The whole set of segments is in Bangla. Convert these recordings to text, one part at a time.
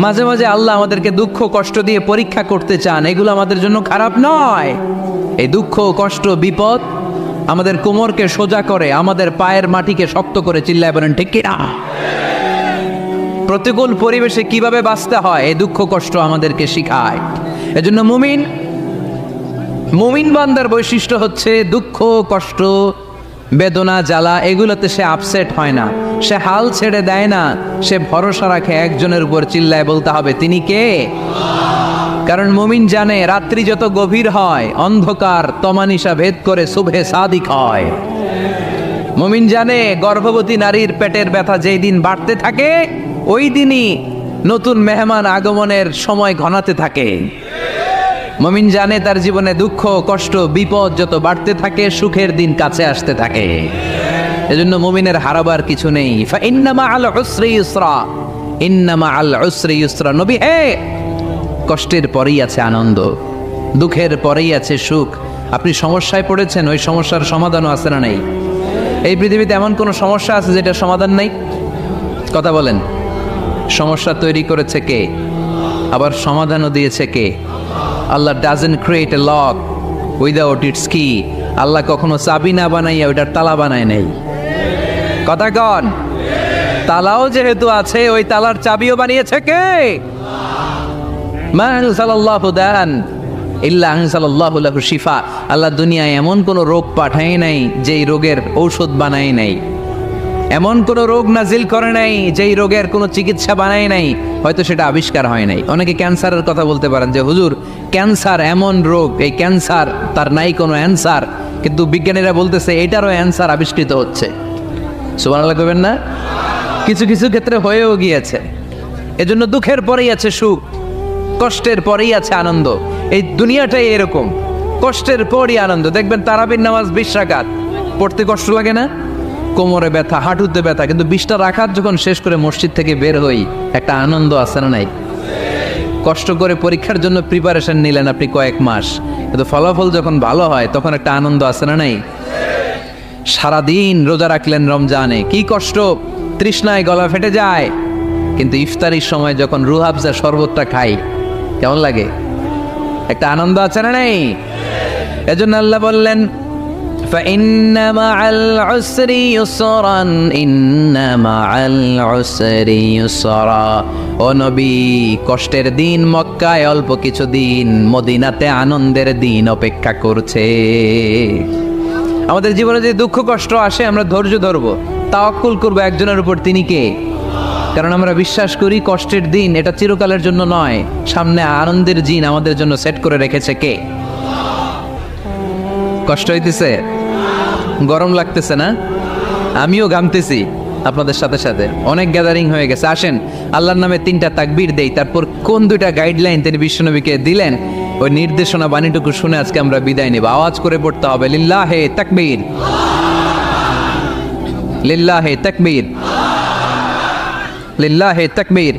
মাঝে মাঝে আল্লাহ আমাদেরকে দুঃখ কষ্ট দিয়ে পরীক্ষা করতে চান, এগুলো আমাদের জন্য খারাপ নয়। এই দুঃখ কষ্ট বিপদ আমাদের কোমরকে সোজা করে, আমাদের পায়ের মাটিকে শক্ত করে, চিল্লায় বলেন ঠিক কি না? প্রতিকূল পরিবেশে কিভাবে বাঁচতে হয় এই দুঃখ কষ্ট আমাদেরকে শিখায়। এজন্য মুমিন বান্দার বৈশিষ্ট্য হচ্ছে দুঃখ কষ্ট বেদনা জ্বালা এগুলোতে সে আপসেট হয় না, সে হাল ছেড়ে দেয় না, সে ভরসা রাখে একজনের উপর, চিল্লায় বলতে হবে তিনি কে? কারণ মুমিন জানে রাত্রি যত গভীর হয় অন্ধকার তমানিসা ভেদ করে সুবহে সাদিক হয়। মুমিন জানে গর্ভবতী নারীর পেটের ব্যথা যেই দিন বাড়তে থাকে ওই দিনই নতুন মেহমান আগমনের সময় ঘনাতে থাকে। মুমিন জানে তার জীবনে দুঃখ কষ্ট বিপদ যত বাড়তে থাকে সুখের দিন কাছে আসতে থাকে। এজন্য মুমিনের হারাবার কিছু নেই। ফা ইন্না মাআল উসরি ইউসরা, ইন্না মাআল উসরি ইউসরা। নবী হে, কষ্টের পরেই আছে আনন্দ, দুঃখের পরেই আছে সুখ। আপনি সমস্যায় পড়েছেন, ওই সমস্যার সমাধানও আছে না নেই? এই পৃথিবীতে এমন কোন সমস্যা আছে যেটার সমাধান নেই? কথা বলেন। সমস্যা তৈরি করেছে কে? আবার সমাধানও দিয়েছে কে? Allah doesn't create a lock without its key. আল্লাহ কখনো চাবি না বানাইয়া ওইটার তালা বানায় নাই। কথা কন। তালাও যেহেতু আছে ওই তালার চাবিও বানিয়েছে কে? মা আনজালাল্লাহু দান ইল্লা আনজালাল্লাহু লাহু শিফা। আল্লাহ দুনিয়ায় এমন কোন রোগ পাঠায় নাই যেই রোগের ঔষধ বানায় নাই, এমন কোন রোগ নাজিল করে নাই যেই রোগের কোনো চিকিৎসা বানায় নাই, হয়তো সেটা আবিষ্কার হয় নাই। অনেকে ক্যান্সারের কথা বলতে পারেন যে হুজুর ক্যান্সার এমন রোগ, এই ক্যান্সার তার নাই কোনো অ্যান্সার, কিন্তু বিজ্ঞানীরা বলতেছে এটারও অ্যান্সার আবিষ্কৃত হচ্ছে। সুবহানাল্লাহ কইবেন না? কিছু কিছু ক্ষেত্রে হয়েও গিয়েছে। এজন্য দুঃখের পরেই আছে সুখ, কষ্টের পরেই আছে আনন্দ। এই দুনিয়াটাই এরকম, কষ্টের পরই আনন্দ। দেখবেন তারাবির নামাজ 20 রাকাত পড়তে কষ্ট লাগে না? কোমরে ব্যথা, হাঁটুতে ব্যথা, কিন্তু 20টা রাকাত যখন শেষ করে মসজিদ থেকে বের হই একটা আনন্দ আছে না নাই? কষ্ট করে পরীক্ষার জন্য প্রিপারেশন নিলেন আপনি কয়েক মাস, কিন্তু ফলাফল যখন ভালো হয় তখন একটা আনন্দ আছে না নাই? সারাদিন রোজা রাখলেন রমজানে, কি কষ্ট, তৃষ্ণায় গলা ফেটে যায়, কিন্তু ইফতারির সময় যখন রুহ আফজা শরবতটা খাই কেমন লাগে? একটা আনন্দ আছে না নাই? এজন্য আল্লাহ বললেন فإن مع العسر يسرا إن مع العسر يسرا। ও নবী, কষ্টের দিন মক্কায় অল্প কিছু দিন, মদিনাতে আনন্দের দিন অপেক্ষা করছে। আমাদের জীবনে যে দুঃখ কষ্ট আসে আমরা ধৈর্য ধরবো, তাওয়াক্কুল করবো একজনের উপর, তিনি কে? কারণ আমরা বিশ্বাস করি কষ্টের দিন এটা চিরকালের জন্য নয়, সামনে আনন্দের দিন আমাদের জন্য সেট করে রেখেছে কে? কষ্ট হইতেছে, গরম লাগতেছে না? আমিও ঘামতেছি আপনাদের সাথে সাথে। অনেক গ্যাদারিং হয়ে গেছে, আসেন আল্লাহর নামে 3টা তাকবীর দেই, তারপর কোন 2টা গাইডলাইন তিনি বিশ্বনবীকে দিলেন ওই নির্দেশনা বাণীটুকু শুনে আজকে আমরা বিদায় নেব। আওয়াজ করে পড়তে হবে লিল্লাহে তাকবীর, লিল্লাহে তাকবীর, লিল্লাহে তাকবীর।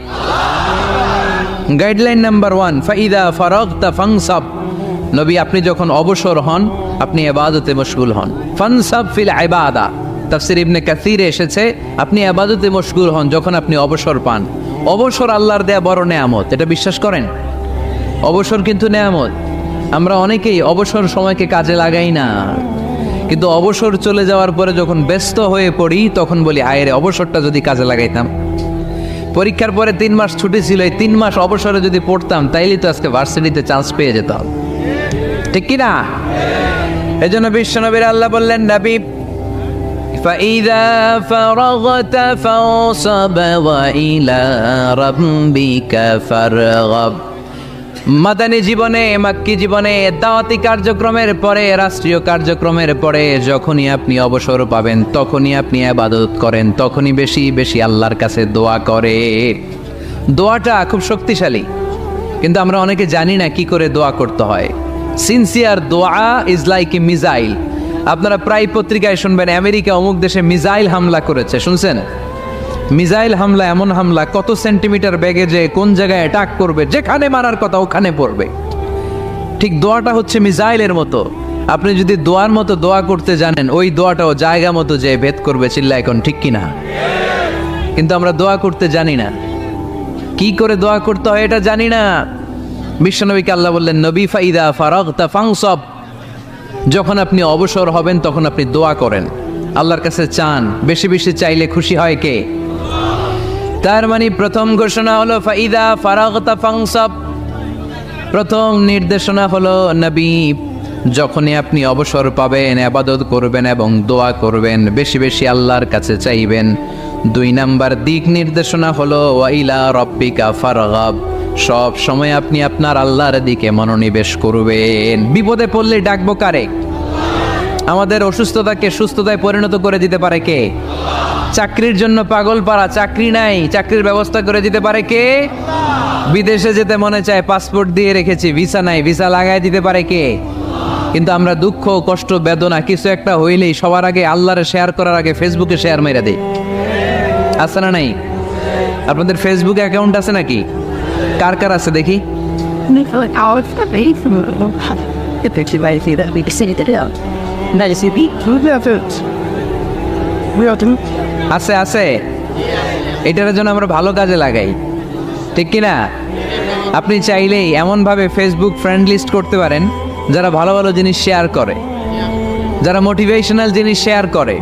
গাইডলাইন নাম্বার 1, ফাইদা ফারাগতা ফানসাব। নবী আপনি যখন অবসর হন আপনি ইবাদতে মশগুল হন। ফানসাব ফিল ইবাদা, তাফসীর ইবনে কাসিরে এসেছে আপনি ইবাদতে মশগুল হন যখন আপনি অবসর পান। অবসর আল্লাহর দেয়া বড় নেয়ামত, এটা বিশ্বাস করেন? অবসর কিন্তু নেয়ামত। আমরা অনেকেই অবসর সময়কে কাজে লাগাই না, কিন্তু অবসর চলে যাওয়ার পরে যখন ব্যস্ত হয়ে পড়ি তখন বলি হায় রে, অবসরটা যদি কাজে লাগাইতাম। পরীক্ষার পরে 3 মাস ছুটি ছিল, এই 3 মাস অবসরে যদি পড়তাম তাইলে তো আজকে ভার্সিটিতে চান্স পেয়ে যেতাম, ঠিক কি না? এজন্য বিশ্বনবীর আল্লাহ বললেন নবী ফাইদা ফারাগতা ফানসাব ওয়া ইলা রাব্বিকা ফারগাব। মাদানী জীবনে, মাক্কি জীবনে, দাওয়াতি কার্যক্রমের পরে, রাষ্ট্রীয় কার্যক্রমের পরে যখনই আপনি অবসর পাবেন তখনই আপনি ইবাদত করেন, তখনই বেশি বেশি আল্লাহর কাছে দোয়া করে। দোয়াটা খুব শক্তিশালী, কিন্তু আমরা অনেকে জানি না কি করে দোয়া করতে হয়। সিনসিয়ার দোয়া ইজ লাইক এ মিসাইল। আপনারা প্রায় পত্রিকায় শুনবেন আমেরিকা অমুক দেশে মিসাইল হামলা করেছে, শুনছেন? মিসাইল হামলা এমন হামলা কত সেন্টিমিটার বেগে যে কোন জায়গায় অ্যাটাক করবে, যেখানে মারার কথা ওখানে পড়বে। ঠিক দোয়াটা হচ্ছে মিসাইলের মতো। আপনি যদি দোয়ার মতো দোয়া করতে জানেন ওই দোয়াটাও জায়গা মতো যে ভেদ করবে, চিল্লা এখন ঠিক কিনা? কিন্তু আমরা দোয়া করতে জানি না। কি করে দোয়া করতে হয় এটা জানি না। বিশ্বনবীকে আল্লাহ বললেন, নবী ফাইদা ফারাগতা ফানসব, যখন আপনি অবসর হবেন তখন আপনি দোয়া করেন, আল্লাহর কাছে চান। বেশি বেশি চাইলে খুশি হয় কে? তার মানে প্রথম ঘোষণা হলো ফাইদা ফারাগতা ফানসব, প্রথম নির্দেশনা হলো নবী যখনই আপনি অবসর পাবেন ইবাদত করবেন এবং দোয়া করবেন, বেশি বেশি আল্লাহর কাছে চাইবেন। 2 নাম্বার দিক নির্দেশনা হলো ওয়াইলা রব্বিকা ফারগাব, সব সময় আপনি আপনার আল্লাহর দিকে মনোনিবেশ করবেন। বিপদে পড়লে ডাকবো কারে? আমাদের অসুস্থতাকে সুস্থতায় পরিণত করে দিতে পারে কে? চাকরির জন্য পাগল পারা, চাকরি নাই, চাকরির ব্যবস্থা করে দিতে পারে কে? বিদেশে যেতে মনে চায়, পাসপোর্ট দিয়ে রেখেছি, ভিসা নাই, ভিসা লাগাই দিতে পারে কে? কিন্তু আমরা দুঃখ কষ্ট বেদনা কিছু একটা হইলেই সবার আগে আল্লাহরে শেয়ার করার আগে ফেসবুকে শেয়ার মেরে দেই। আছে না নাই? আপনাদের ফেসবুক অ্যাকাউন্ট আছে নাকি? কার কার আছে দেখি? আছে আছে, এটার জন্য আমরা ভালো কাজে লাগাই, ঠিক কিনা? আপনি চাইলেই এমনভাবে ফেসবুক ফ্রেন্ড লিস্ট করতে পারেন যারা ভালো ভালো জিনিস শেয়ার করে, যারা মোটিভেশনাল জিনিস শেয়ার করে,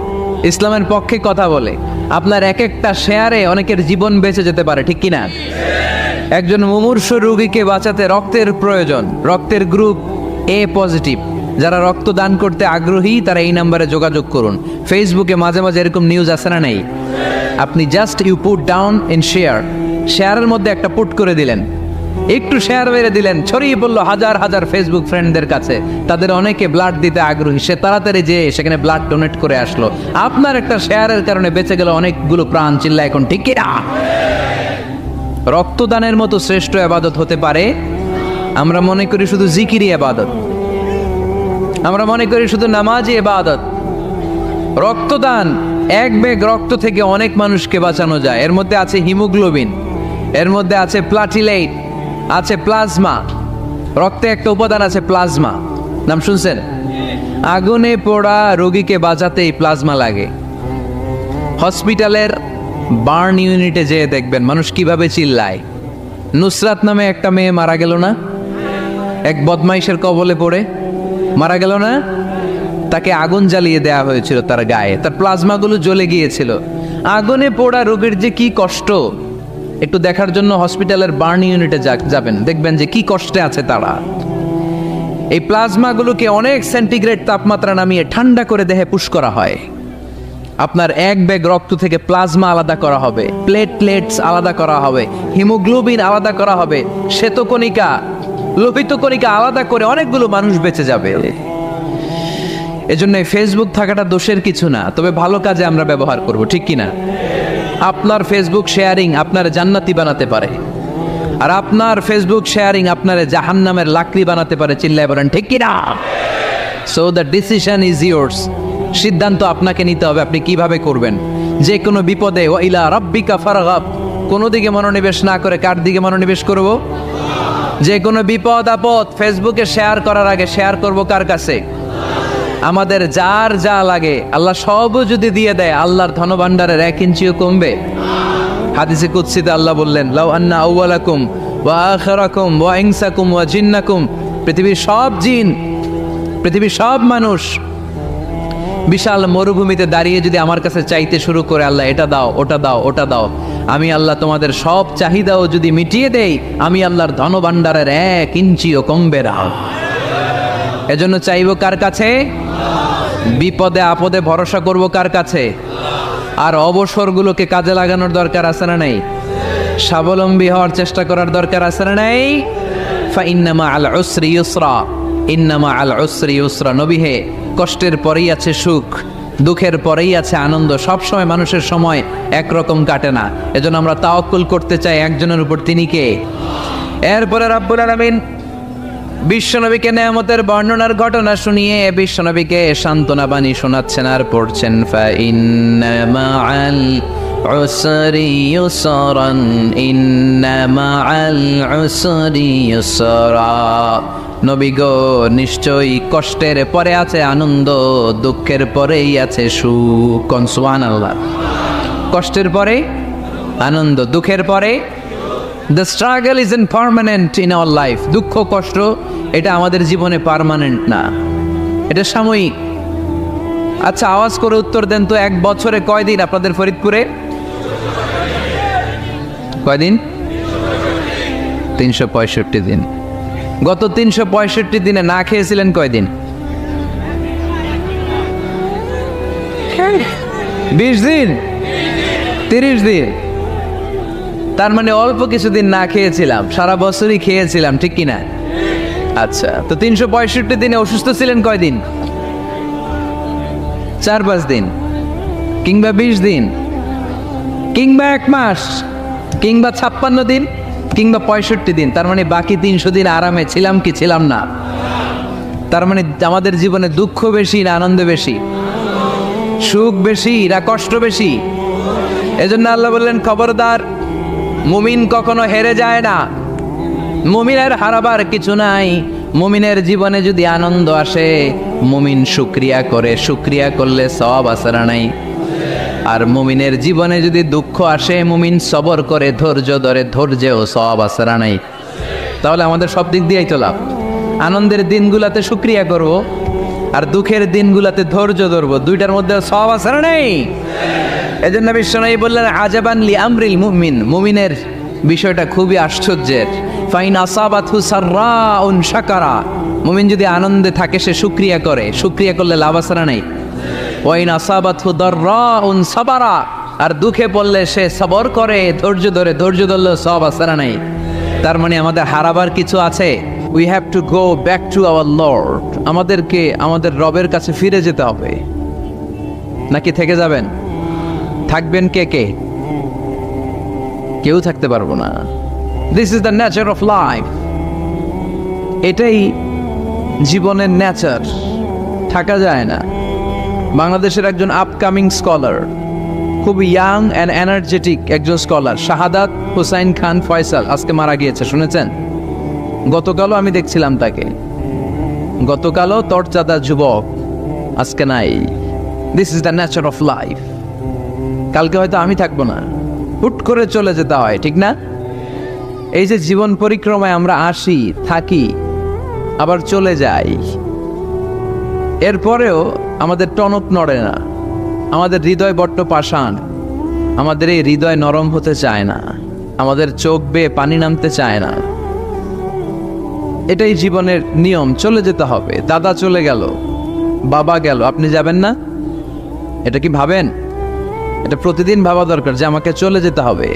ইসলামের পক্ষে কথা বলে। আপনার এক একটা শেয়ারে অনেকের জীবন বেঁচে যেতে পারে, ঠিক কিনা? একজন মুমূর্ষ রোগীকে বাঁচাতে রক্তের প্রয়োজন, রক্তের গ্রুপ এ পজিটিভ, যারা রক্ত দান করতে আগ্রহী তারা এই নাম্বারে যোগাযোগ করুন। ফেসবুকে মাঝে মাঝে এরকম নিউজ আসে না নাই? আপনি just you put down in share, শেয়ারের মধ্যে একটা পুট করে দিলেন, একটু শেয়ার মেরে দিলেন, ছড়িয়ে পড়লো হাজার হাজার ফেসবুক ফ্রেন্ডদের কাছে। তাদের অনেকে ব্লাড দিতে আগ্রহী, সে তাড়াতাড়ি যেয়ে সেখানে ব্লাড ডোনেট করে আসলো। আপনার একটা শেয়ারের কারণে বেঁচে গেল অনেকগুলো প্রাণ। চিল্লা এখন ঠিক কিনা? রক্তদানের মতো শ্রেষ্ঠ ইবাদত হতে পারে? আমরা মনে করি শুধু জিকিরি ইবাদত, আমরা মনে করি শুধু নামাজি ইবাদত। রক্তদান, এক ব্যাগ রক্ত থেকে অনেক মানুষকে বাঁচানো যায়। এর মধ্যে আছে হিমোগ্লোবিন, এর মধ্যে আছে প্লাটিলেট, আছে প্লাজমা। রক্তে একটা উপাদান আছে প্লাজমা, নাম শুনছেন? আগুনে পোড়া রোগীকে বাঁচাতে এই প্লাজমা লাগে। হসপিটালের বার্ন ইউনিটে যেয়ে দেখবেন মানুষ কিভাবে চিল্লায়। নুসরাত নামে একটা মেয়ে মারা গেল না, এক বদমাইশের কবলে পড়ে মারা গেল না? তাকে আগুন জ্বালিয়ে দেয়া হয়েছিল তার গায়ে, তার প্লাজমাগুলো জ্বলে গিয়েছিল। আগুনে পোড়া রোগীর যে কি কষ্ট, একটু দেখার জন্য হসপিটালের বার্ন ইউনিটে যাবেন, দেখবেন যে কি কষ্টে আছে তারা। এই প্লাজমাগুলোকে অনেক সেন্টিগ্রেড তাপমাত্রা নামিয়ে ঠান্ডা করে দেহে পুশ করা হয়। আপনার এক ব্যাগ রক্ত থেকে প্লাজমা আলাদা করা হবে, প্লেটলেটস আলাদা করা হবে, হিমোগ্লোবিন আলাদা করা হবে, শ্বেতকণিকা, লোহিত কণিকা আলাদা করে অনেকগুলো মানুষ বেঁচে যাবে। এজন্য ফেসবুক থাকাটা দোষের কিছু না, তবে ভালো কাজে আমরা ব্যবহার করব, ঠিক কিনা? আপনার ফেসবুক শেয়ারিং আপনার জান্নাতি বানাতে পারে, আর আপনার ফেসবুক শেয়ারিং আপনার জাহান্নামের লাকড়ি বানাতে পারে। চিল্লায় বলেন ঠিক কিনা? So the decision is yours, সিদ্ধান্ত আপনাকে নিতে হবে আপনি কিভাবে করবেন। যে কোনো বিপদে ওয়াইলা রাব্বিকা ফারগাব, কোনো দিকে মনোনিবেশ না করে কার দিকে মনোনিবেশ করব? যে কোনো বিপদ আপদ ফেসবুকে শেয়ার করার আগে শেয়ার করব কার কাছে? আমাদের যার যা লাগে আল্লাহ সবও যদি দিয়ে দেয়, আল্লাহর ধনভাণ্ডারের 1 ইঞ্চিও কমবে? হাদিসে কুদসিতে আল্লাহ বললেন, লাউ আন্না আউওয়ালাকুম ওয়া আখিরাকুম ওয়া ইনসাকুম ওয়া জিন্নাকুম, পৃথিবীর সব জিন, পৃথিবীর সব মানুষ বিশাল মরুভূমিতে দাঁড়িয়ে যদি আমার কাছে চাইতে শুরু করে, আল্লাহ এটা দাও, ওটা দাও, ওটা দাও, আমি আল্লাহ তোমাদের সব চাহিদাও যদি মিটিয়ে দেই, আমি আল্লাহর ধনভাণ্ডারের 1 ইঞ্চিও কমবে না। এজন্য চাইবো কার কাছে? বিপদে আপদে ভরসা করব কার কাছে? আর অবসরগুলোকে কাজে লাগানোর দরকার আছে না নাই? স্বাবলম্বী হওয়ার চেষ্টা করার দরকার আছে না নাই? ফাইন্না মাআল উসরি ইউসরা, ইন্না মাআল উসরি ইউসরা। নবী হে, কষ্টের পরেই আছে সুখ, দুঃখের পরেই আছে আনন্দ। সব সময় মানুষের সময় একরকম কাটে না। এজন্য আমরা তাওয়াক্কুল করতে চাই একজনের উপর, তিনি কে? এরপরে রাব্বুল আলামিন বিশ্বনবীকে নেয়ামতের বর্ণনার ঘটনা শুনিয়ে বিশ্বনবীকে সান্ত্বনা বাণী শোনাচ্ছেন আর পড়ছেন, ফাইন্না মাআল উসরি ইউসরান, ইন্না মাআল উসরি ইউসরা। নবী গো, নিশ্চয়ই কষ্টের পরে আছে আনন্দ, দুঃখের পরেই আছে সুখ। সুবহানাল্লাহ। কষ্টের পরে আনন্দ, দুঃখের পরে the struggle is permanent in our life. দুঃখ কষ্ট এটা আমাদের জীবনে পার্মানেন্ট না, এটা সাময়িক। আচ্ছা, আওয়াজ করে উত্তর দেন তো, এক বছরে কয়দিন আপনাদের ফরিদপুরে? কয়দিন? 365 দিন। গত 365 দিনে না খেয়েছিলেন কয়দিন? 20 দিন, 30 দিন। তার মানে অল্প কিছুদিন না খেয়েছিলাম, সারা বছরই খেয়েছিলাম, ঠিক কিনা? আচ্ছা, তো 365 দিনে অসুস্থ ছিলেন কয়দিন? 4-5 দিন, কিংবা 20 দিন, কিংবা 1 মাস, কিংবা 56 দিন, কিংবা 65 দিন। তার মানে বাকি 300 দিন আরামে ছিলাম কি ছিলাম না? তার মানে আমাদের জীবনে দুঃখ বেশি না আনন্দ বেশি? সুখ বেশি না কষ্ট বেশি? এজন্য আল্লাহ বললেন, খবরদার, মুমিন কখনো হেরে যায় না, মুমিনের হারাবার কিছু নাই। মুমিনের জীবনে যদি আনন্দ আসে, মুমিন শুকরিয়া করে, শুকরিয়া করলে সওয়াব আছে না নাই? আর মুমিনের জীবনে যদি দুঃখ আসে, মুমিন সবর করে, ধৈর্য ধরে, ধৈর্যেও সওয়াব আছে না নাই? তাহলে আমাদের সব দিক দিয়েই তো লাভ। আনন্দের দিনগুলাতে শুকরিয়া করব, আর দুঃখের দিনগুলাতে ধৈর্য ধরবো, দুইটার মধ্যে সওয়াব আছে না নাই? এজন্য বিশ্বনবী বললেন, আজাবান লি আমরিল মুমিন, মুমিনের বিষয়টা খুবই আশ্চর্যের। ফাইন আসাবাতহু সাররাউন শাকারা, মুমিন যদি আনন্দে থাকে সে শুকরিয়া করে, শুকরিয়া করলে লাভ আছে না নাই? ওয়াইন আসাবাতহু দাররাউন সাবারা, আর দুঃখে পড়লে সে সবর করে, ধৈর্য ধরে, ধৈর্য ধরলে সওয়াব আছে না নাই? তার মানে আমাদের হারাবার কিছু আছে। We have to go back to our Lord. আমাদেরকে আমাদের রবের কাছে ফিরে যেতে হবে। নাকি থেকে যাবেন? থাকবেন কে কে? কেউ থাকতে পারবো না। This is the nature of life. এটাই জীবনের নেচার, থাকা যায় না। বাংলাদেশের একজন আপকামিং স্কলার, খুব ইয়াং অ্যান্ড এনার্জেটিক একজন স্কলার, শাহাদাত হুসাইন খান ফয়সাল, আজকে মারা গিয়েছে, শুনেছেন? গতকালও আমি দেখছিলাম তাকে, গতকালও তরচাদা যুবক, আজকে নাই। This is the nature of life. কালকে হয়তো আমি থাকবো না, হুট করে চলে যেতে হয়, ঠিক না? এই যে জীবন পরিক্রমায় আমরা আসি, থাকি, আবার চলে যাই, এরপরেও আমাদের টনক নড়ে না, আমাদের হৃদয় বড্ড পাষাণ, আমাদের এই হৃদয় নরম হতে চায় না, আমাদের চোখ বেয়ে পানি নামতে চায় না। এটাই জীবনের নিয়ম, চলে যেতে হবে। দাদা চলে গেল, বাবা গেল, আপনি যাবেন না? এটা কি ভাবেন? এটা প্রতিদিন ভাবা দরকার যে আমাকে চলে যেতে হবে।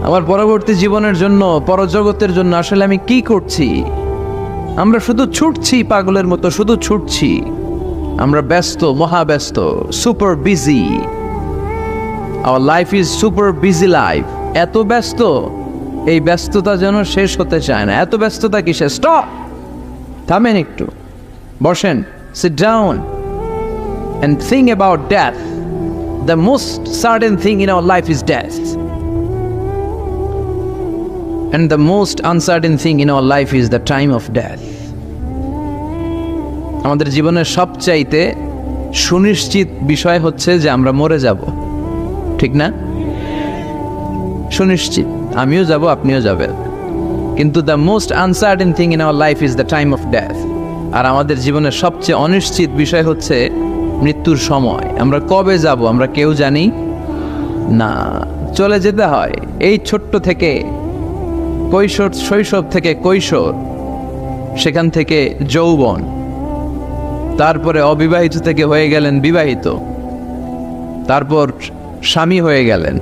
আমার পরবর্তী জীবনের জন্য, পরজগতের জন্য আসলে আমি কি করছি? আমরা শুধু ছুটছি, পাগলের মতো শুধু ছুটছি। আমরা ব্যস্ত, মহাব্যস্ত, super busy. Our life is super busy life. এত ব্যস্ত, এই ব্যস্ততা যেন শেষ হতে চায় না। এত ব্যস্ততা কিসে? স্টপ, থামেন একটু, বসেন, sit down and think about death. The most certain thing in our life is death, and the most uncertain thing in our life is the time of death. আমাদের জীবনের সবচাইতে সুনিশ্চিত বিষয় হচ্ছে যে আমরা মরে যাব, ঠিক না? সুনিশ্চিত, আমিও যাব, আপনিও যাবেন। কিন্তু the most uncertain thing in our life is the time of death. আর আমাদের জীবনের সবচেয়ে অনিশ্চিত বিষয় হচ্ছে মৃত্যুর সময়। আমরা কবে যাব আমরা কেউ জানি না। চলে যেতে হয় এই ছোট্ট থেকে, কৈশোর, শৈশব থেকে কৈশোর, সেখান থেকে যৌবন, তারপরে অবিবাহিত থেকে হয়ে গেলেন বিবাহিত, তারপর স্বামী হয়ে গেলেন,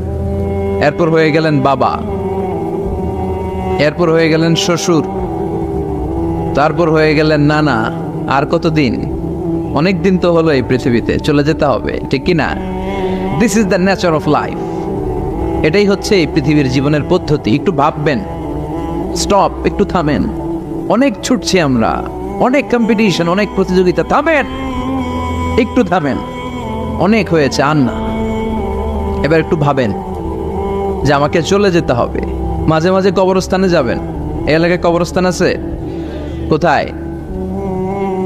এরপর হয়ে গেলেন বাবা, এরপর হয়ে গেলেন শ্বশুর, তারপর হয়ে গেলেন নানা। আর কতদিন? অনেক দিন তো হলো এই পৃথিবীতে, চলে যেতে হবে, ঠিক কি না? This is the nature of life. এটাই হচ্ছে এই পৃথিবীর জীবনের পদ্ধতি। একটু ভাববেন, স্টপ, একটু থামেন। অনেক ছুটছি আমরা, অনেক কম্পিটিশন, অনেক প্রতিযোগিতা, থামেন, একটু থামেন। অনেক হয়েছে, আর না। এবার একটু ভাবেন যে আমাকে চলে যেতে হবে। মাঝে মাঝে কবরস্থানে যাবেন। এই এলাকায় কবরস্থান আছে? কোথায়?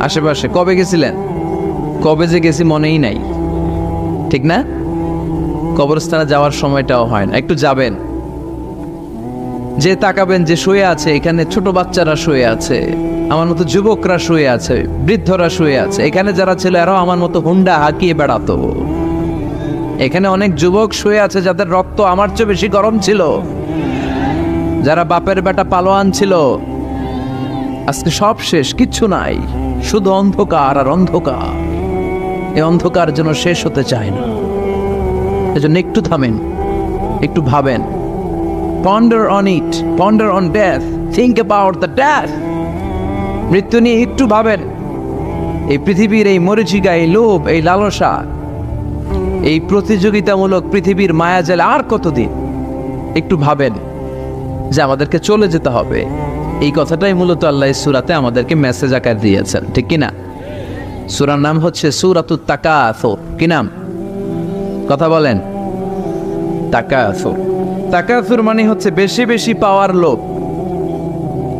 আশেপাশে। কবে গেছিলেন? কবে যে গেছি মনেই নাই, ঠিক না? কবরস্থানে যাওয়ার সময়টাও হয় না। একটু যাবেন, যে তাকাবেন যে শুয়ে আছে, এখানে ছোট বাচ্চারা শুয়ে আছে, আমার মতো যুবকরা শুয়ে আছে, বৃদ্ধরা শুয়ে আছে। এখানে যারা ছিল এরাও আমার মতো হুন্ডা হাঁকিয়ে বেড়াতো। এখানে অনেক যুবক শুয়ে আছে যাদের রক্ত আমার চেয়ে বেশি গরম ছিল, যারা বাপের বেটা পালোয়ান ছিল। আজকে সব শেষ, কিচ্ছু নাই, শুধু অন্ধকার আর অন্ধকার। এই অন্ধকার যেন শেষ হতে চায় না। এজন্য একটু থামেন, একটু ভাবেন। Ponder on it, ponder on death, think about the death. মৃত্যু নিয়ে একটু ভাবেন। এই পৃথিবীর এই মরীচিকা, এই লোভ, এই লালসা, এই প্রতিযোগিতামূলক পৃথিবীর মায়াজালে আর কতদিন? একটু ভাবেন যে আমাদেরকে চলে যেতে হবে। এই কথাটাই মূলত আল্লাহ সূরাতে আমাদেরকে মেসেজ আকার দিয়েছেন, ঠিক কিনা? সূরার নাম হচ্ছে সূরাতুত তাকাসুর। কি নাম? কথা বলেন। তাকাসুর। তাকাসুর মানে হচ্ছে বেশি বেশি পাওয়ার লোভ।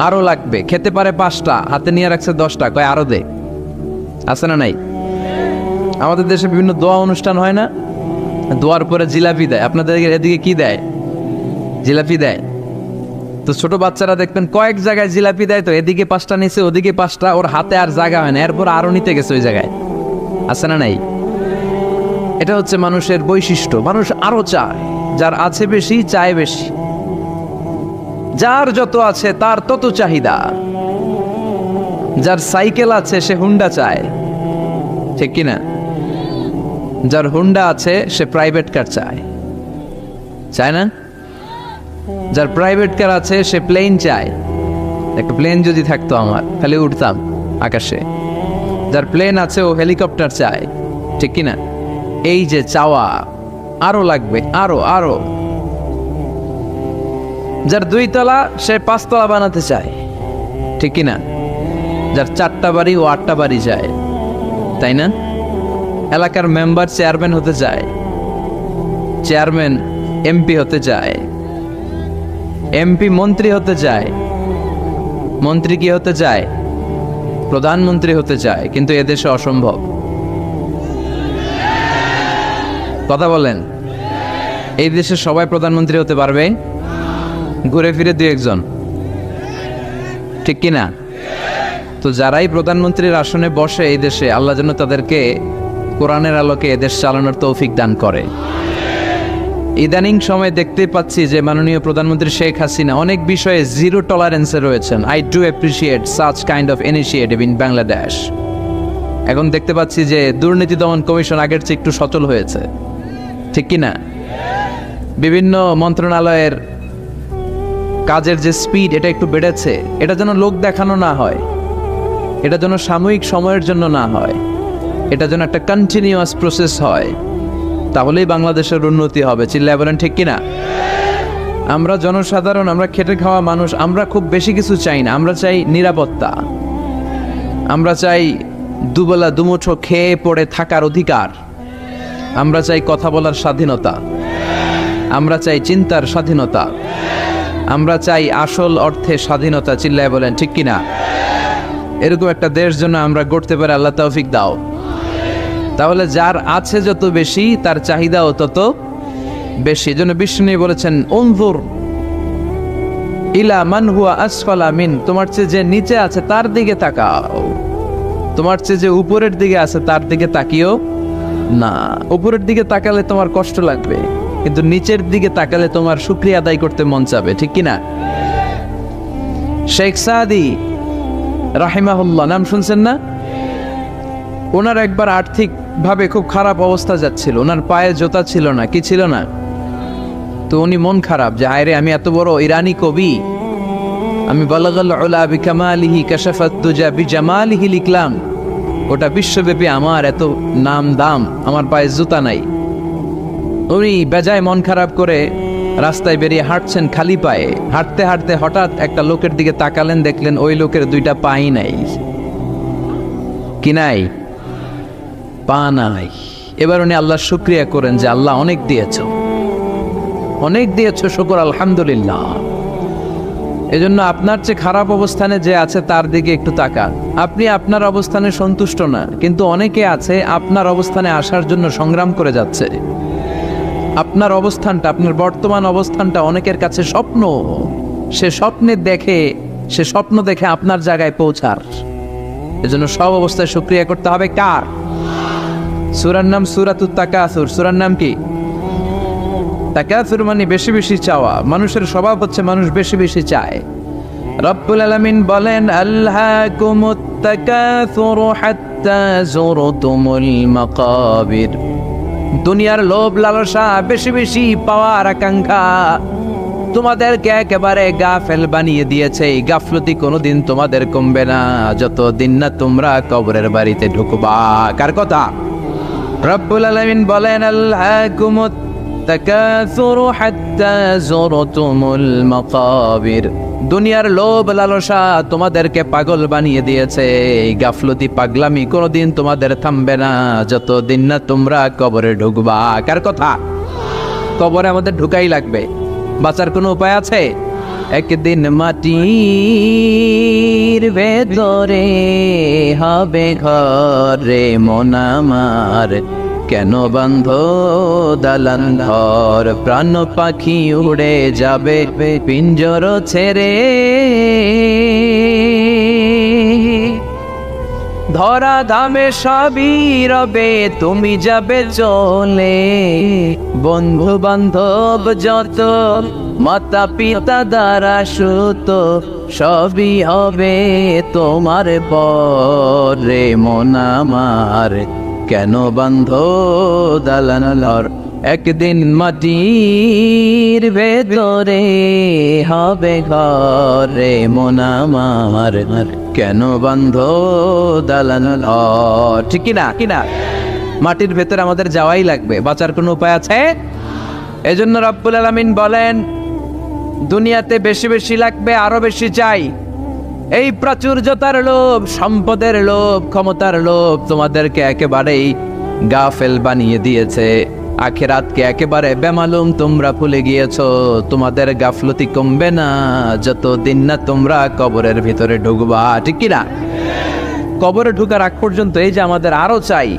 আরো লাগবে, খেতে পারে 5টা, হাতে নিয়ে রাখছে 10টা, কয় আরো দে। আছে না নাই? আমাদের দেশে বিভিন্ন দোয়া অনুষ্ঠান হয় না? দোয়ার পরে জিলাপি দেয়। আপনাদের এদিকে কি দেয়? জিলাপি দেয়। তো ছোট বাচ্চারা দেখবেন কয়েক জায়গায় জিলাপি দেয়, তো এদিকে 5টা নিচে, ওদিকে 5টা, ওর হাতে আর জায়গা হয় না, এরপর আরো নিতে গেছে ওই জায়গায়। আছে না নাই? এটা হচ্ছে মানুষের বৈশিষ্ট্য। মানুষ আরো চায়, যার আছে বেশি চায় বেশি। যার যত আছে তার তত চাহিদা। যার সাইকেল আছে সে হুন্ডা চায়, ঠিক কিনা? যার হুন্ডা আছে সে প্রাইভেট কার চায়, চায় না? যার প্রাইভেট কার আছে সে প্লেন চায়। একটা প্লেন যদি থাকতো আমার, খালি উঠতাম আকাশে। যার প্লেন আছে ও হেলিকপ্টার চায়, ঠিক কিনা? এই যে চাওয়া, আরো লাগবে, আরো আরো। যার 2 তলা সে 5 তলা বানাতে চায়, ঠিক কিনা? যার 4টা বাড়ি ও 8টা বাড়ি চায়, তাই না? এলাকার মেম্বার চেয়ারম্যান হতে চায়, চেয়ারম্যান এমপি হতে চায়, এমপি মন্ত্রী হতে চায়, মন্ত্রী কি হতে চায়? প্রধানমন্ত্রী হতে চায়। কিন্তু এদেশে অসম্ভব। কথা বলেন। এই দেশে সবাই প্রধানমন্ত্রী হতে পারবে? ঘুরে ফিরে 2-1 জন, ঠিক কিনা? তো যারাই প্রধানমন্ত্রীর আসনে বসে এই দেশে, আল্লাহ যেন তাদেরকে কোরআনের আলোকে এদেশ চালানোর তৌফিক দান করে। ইদানিং সময় দেখতে পাচ্ছি যে মাননীয় প্রধানমন্ত্রী শেখ হাসিনা অনেক বিষয়ে জিরো টলারেন্সে রয়েছেন। I do appreciate such kind of initiative in Bangladesh. এখন দেখতে পাচ্ছি যে দুর্নীতি দমন কমিশন আগের চেয়ে একটু সচল হয়েছে, ঠিক কিনা? বিভিন্ন মন্ত্রণালয়ের কাজের যে স্পিড, এটা একটু বেড়েছে। এটা যেন লোক দেখানো না হয়, এটা যেন সাময়িক সময়ের জন্য না হয়, এটা যেন একটা কন্টিনিউয়াস প্রসেস হয়। তাহলেই বাংলাদেশের উন্নতি হবে। চিল্লায় বলেন, ঠিক কিনা? আমরা জনসাধারণ, আমরা খেটে খাওয়া মানুষ, আমরা খুব বেশি কিছু চাই না। আমরা চাই নিরাপত্তা, আমরা চাই দুবেলা দুমুঠো খেয়ে পড়ে থাকার অধিকার, আমরা চাই কথা বলার স্বাধীনতা, আমরা চাই চিন্তার স্বাধীনতা, আমরা চাই আসল অর্থে স্বাধীনতা। চিল্লায় বলেন, ঠিক কিনা? এরকম একটা দেশ যেন আমরা গড়তে পারি, আল্লাহ তৌফিক দাও। তাহলে যার আছে যত বেশি, তার চাহিদাও তত বেশি। এজন্য বিষ্ণু বলেছেন, উনজুর ইলা মান হুয়া আসফালা মিন, তোমার চেয়ে যে নিচে আছে তার দিকে তাকাও, তোমার চেয়ে যে উপরের দিকে আছে তার দিকে তাকিও না। উপরের দিকে তাকালে তোমার কষ্ট লাগবে, কিন্তু নিচের দিকে তাকালে তোমার শুকরিয়া আদায় করতে মন চাবে, ঠিক কিনা? শেখ সাদি রাহিমাহুল্লাহ নাম শুনছেন না? ওনার একবার আর্থিক ভাবে খুব খারাপ অবস্থা যাচ্ছিল, ওনার পায়ে জোতা ছিল না, কি ছিল না? তো উনি মন খারাপ যে হায়রে, আমি এত বড় ইরানি কবি, আমি বালাগাল উলা বিকামালিহি কাশাফাত দুজা বিজামালিহি লিখলাম, ওটা বিশ্বব্যাপী আমার এত নাম দাম, আমার পায়ে জুতা নাই। উনি বেজায় মন খারাপ করে রাস্তায় বেরিয়ে হাঁটছেন খালি পায়ে। হাঁটতে হাঁটতে হঠাৎ একটা লোকের দিকে তাকালেন, দেখলেন ওই লোকের 2টা পাই নাই। কি নাই? পা নাই। এবার উনি আল্লাহর শুকরিয়া করেন যে আল্লাহ অনেক দিয়েছ, অনেক দিয়েছ, শুকর আলহামদুলিল্লাহ। এজন্য আপনার চেয়ে খারাপ অবস্থানে যে আছে তার দিকে একটু তাকান। আপনি আপনার অবস্থানে সন্তুষ্ট না, কিন্তু অনেকে আছে আপনার অবস্থানে আসার জন্য সংগ্রাম করে যাচ্ছে। আপনার অবস্থানটা, আপনার বর্তমান অবস্থানটা অনেকের কাছে স্বপ্ন, সে স্বপ্ন দেখে আপনার জায়গায় পৌঁছার। এজন্য সব অবস্থায় শুকরিয়া করতে হবে কার? সূরার নাম সূরাতুত তাকাসুর। সূরার নাম কি? তাকাসুর মানে বেশি বেশি চাওয়া। মানুষের স্বভাব হচ্ছে মানুষ বেশি বেশি চায়। রব্বুল আলামিন বলেন, আলহাকুমুত তাকাসুর হাত্তা যুরতুমুল মাকাবির। দুনিয়ার লোভ লালসা, বেশি বেশি পাওয়ার আকাঙ্ক্ষা তোমাদেরকে একেবারে গাফেল বানিয়ে দিয়েছে। এই গাফলতি কোনোদিন তোমাদের কমবে না যতদিন না তোমরা কবরের বাড়িতে ঢুকবা। কার কথা? রব্বুল আলামিন বলেন, আলহাকুমুত তাকাসুর হাত্তা যুরতুমুল মাকাবির। দুনিয়ার লোভ লালসা তোমাদেরকে পাগল বানিয়ে দিয়েছে। এই গাফলতি পাগলামি কোনোদিন তোমাদের থামবে না যতদিন না তোমরা কবরে ঢুকবা। কার কথা? কবরে আমাদের ঢুকাই লাগবে, বাঁচার কোনো উপায় আছে? একদিন মাটির ভেতরে হবে ঘরে মন আমার, কেন বান্ধ দালান ঘর? প্রাণ পাখি উড়ে যাবে পিঞ্জর ছেড়ে, ধরা ধামে সবই রবে তুমি যাবে চলে। বন্ধু বান্ধব যত, মাতা পিতা দ্বারা সুত, সবই হবে তোমার পরে মন আমার, কেন বান্ধ দালান ঘর? একদিন মাটির ভেতরে হবে ঘরে মন আমার, কেন বান্ধ দালান ঘর? ঠিক কিনা? কিনা? মাটির ভেতরে আমাদের যাওয়াই লাগবে, বাঁচার কোনো উপায় আছে? এজন্য রব্বুল আলামিন বলেন, দুনিয়াতে বেশি বেশি লাগবে, আরো বেশি চাই। এই প্রাচুর্যতার লোভ, সম্পদের লোভ, ক্ষমতার লোভ তোমাদেরকে একেবারেই গাফেল বানিয়ে দিয়েছে। আখিরাতকে একেবারে বেমালুম তোমরা ভুলে গিয়েছো। তোমাদের গাফলতি কমবে না যতদিন না তোমরা কবরের ভিতরে ঢুকবা। ঠিক কিনা? কবরে ঢুকার আগ পর্যন্ত এই যে আমাদের আরো চাই,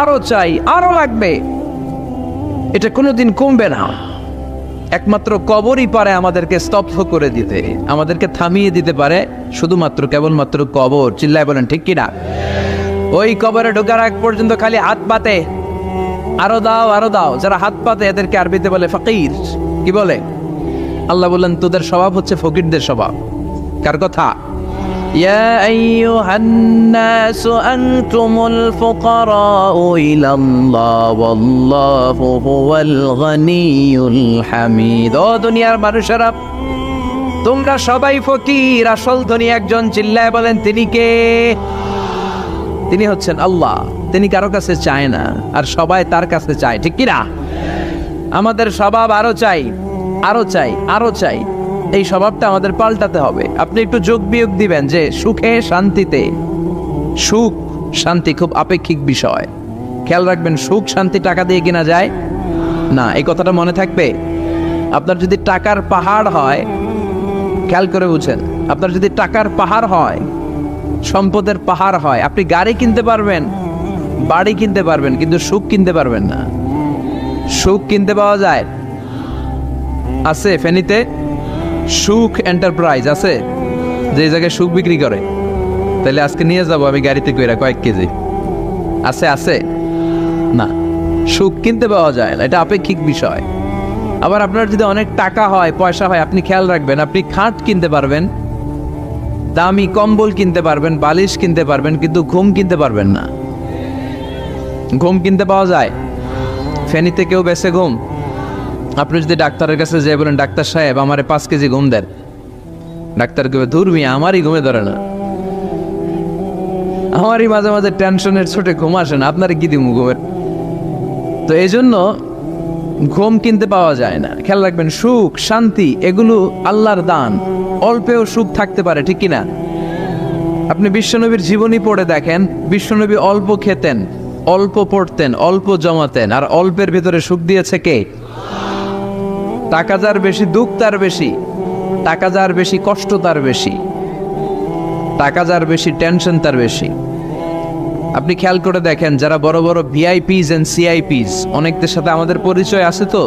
আরো চাই, আরো লাগবে, এটা কোনোদিন কমবে না। একমাত্র কবরই পারে আমাদেরকে স্তব্ধ করে দিতে, আমাদেরকে থামিয়ে দিতে পারে শুধুমাত্র কেবলমাত্র কবর। চিল্লায় বলেন ঠিক কিনা? ওই কবরে ঢোকার আগ পর্যন্ত খালি হাত পাতে, আরো দাও, আরো দাও। যারা হাত পাতে এদেরকে আরবিতে বলে ফকির। কি বলে? আল্লাহ বললেন, তোদের স্বভাব হচ্ছে ফকিরদের স্বভাব। কার কথা? ইয়া আইয়ুহান নাসু আনতুমুল ফুকারাউ ইলাল্লাহ ওয়াল্লাহু হুয়াল গনিয়ুল হামিদ। ও দুনিয়ার মানুষেরা, তোমরা সবাই ফকির, আসল ধনী একজন। চিল্লায় বলেন তিনি কে? তিনি হচ্ছেন আল্লাহ। তিনি কারো কাছে চায় না, আর সবাই তার কাছে চায়। ঠিক কিনা? আমাদের স্বভাব আরো চাই, আরো চাই, আরো চাই। এই স্বভাবটা আমাদের পাল্টাতে হবে। আপনি একটু যোগ বিয়োগ দিবেন যে সুখে শান্তিতে, সুখ শান্তি খুব আপেক্ষিক বিষয়। খেয়াল রাখবেন, সুখ শান্তি টাকা দিয়ে কিনা যায় না। এই কথাটা মনে থাকবে। আপনার যদি টাকার পাহাড় হয়, খেয়াল করে বুঝেন, আপনার যদি টাকার পাহাড় হয়, সম্পদের পাহাড় হয়, আপনি গাড়ি কিনতে পারবেন, বাড়ি কিনতে পারবেন, কিন্তু সুখ কিনতে পারবেন না। সুখ কিনতে পাওয়া যায়? আছে ফেনীতে সুখ এন্টারপ্রাইজ আছে, যে জায়গায় সুখ বিক্রি করে। তাহলে আজকে নিয়ে যাব আমি গাড়িতে কইরা কয়েক কেজি। আছে? আছে না। সুখ কিনতে পাওয়া যায় না, এটা আপেক্ষিক বিষয়। আবার আপনার যদি অনেক টাকা হয়, পয়সা হয়, আপনি খেয়াল রাখবেন, আপনি খাট কিনতে পারবেন, দামি কম্বল কিনতে পারবেন, বালিশ কিনতে পারবেন, কিন্তু ঘুম কিনতে পারবেন না। ঘুম কিনতে পাওয়া যায়? ফেনীতে কেউ বেছে ঘুম? আপনি যদি ডাক্তারের কাছে যেয়ে বলেন, ডাক্তার সাহেব আমারে 5 কেজি ঘুম দেন, ডাক্তার কবে, ধুর মিয়া আমারই ঘুমে ধরে না, আমারই মাঝে মাঝে টেনশনের ছোটে ঘুম আসে না, আপনারে কি দিমু ঘুমের? তো এই জন্য ঘুম কিনতে পাওয়া যায় না। খেয়াল রাখবেন, সুখ শান্তি এগুলো আল্লাহর দান। অল্পেও সুখ থাকতে পারে। ঠিক কিনা? আপনি বিশ্বনবীর জীবনী পড়ে দেখেন, বিশ্বনবী অল্প খেতেন, অল্প পড়তেন, অল্প জমাতেন, আর অল্পের ভিতরে সুখ দিয়েছে কে? টাকা যার বেশি, দুঃখ তার বেশি। টাকা যার বেশি, কষ্ট তার বেশি। টাকা যার বেশি, টেনশন তার বেশি। আপনি খেয়াল করে দেখেন, যারা বড় বড় ভিআইপিস এন্ড সিআইপিস, অনেকদের সাথে আমাদের পরিচয় আছে তো,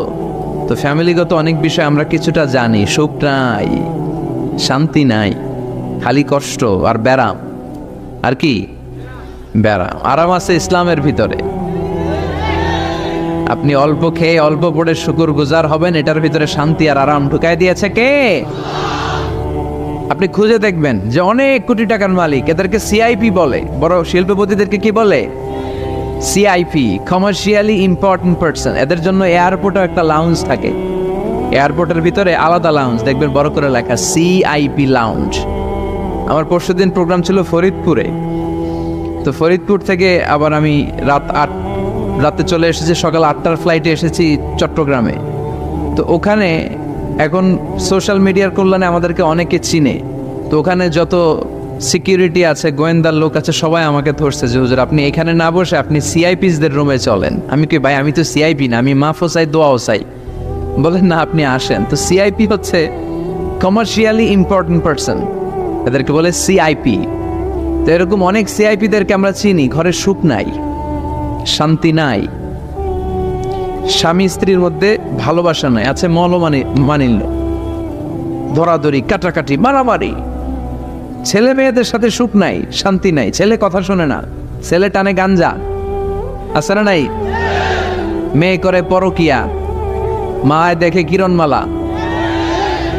তো ফ্যামিলিগত অনেক বিষয় আমরা কিছুটা জানি, সুখ নাই, শান্তি নাই, খালি কষ্ট আর ব্যারাম। আর কি ব্যারাম? আরাম আছে ইসলামের ভিতরে। আপনি অল্প খেয়ে অল্প পড়ে শুকর গুজার হবেন, এটার ভিতরে শান্তি আর আরাম ঢুকাই দিয়েছে কে? আপনি খুঁজে দেখবেন যে অনেক কোটি টাকার মালিক, এদেরকে সিআইপি বলে। বড় শিল্পপতিদেরকে কি বলে? CIP, commercially important person. এদের জন্য এয়ারপোর্টে একটা লাউঞ্জ থাকে, এয়ারপোর্টের ভিতরে আলাদা লাউঞ্জ, দেখবেন বড় করে লেখা সিআইপি লাউঞ্জ। আমার পরশুদিন প্রোগ্রাম ছিল ফরিদপুরে, তো ফরিদপুর থেকে আবার আমি রাতে চলে এসেছি, সকাল 8টার ফ্লাইটে এসেছি চট্টগ্রামে। তো ওখানে এখন সোশ্যাল মিডিয়ার কল্যাণে আমাদেরকে অনেকে চিনে, তো ওখানে যত সিকিউরিটি আছে, গোয়েন্দার লোক আছে, সবাই আমাকে ধরছে যে হুজুর আপনি এখানে না বসে আপনি সিআইপিসদের রুমে চলেন। আমি কি ভাই, আমি তো সিআইপি না, আমি মাফও চাই দোয়াও চাই। বলেন না আপনি আসেন। তো সিআইপি হচ্ছে কমার্শিয়ালি ইম্পর্টেন্ট পারসন, এদেরকে বলে সিআইপি। তো এরকম অনেক সিআইপিদেরকে আমরা চিনি, ঘরে সুখ নাই, শান্তি নাই, স্বামী স্ত্রীর মধ্যে ভালোবাসা নাই, আছে মানিল্য, ধরাধরি, কাটাকাটি, মারামারি। ছেলে মেয়েদের সাথে সুখ নাই, শান্তি নাই, ছেলে কথা শোনে না, ছেলে টানে গাঞ্জা, আছে না নাই? মেয়ে করে পরকিয়া, মায় দেখে কিরণমালা।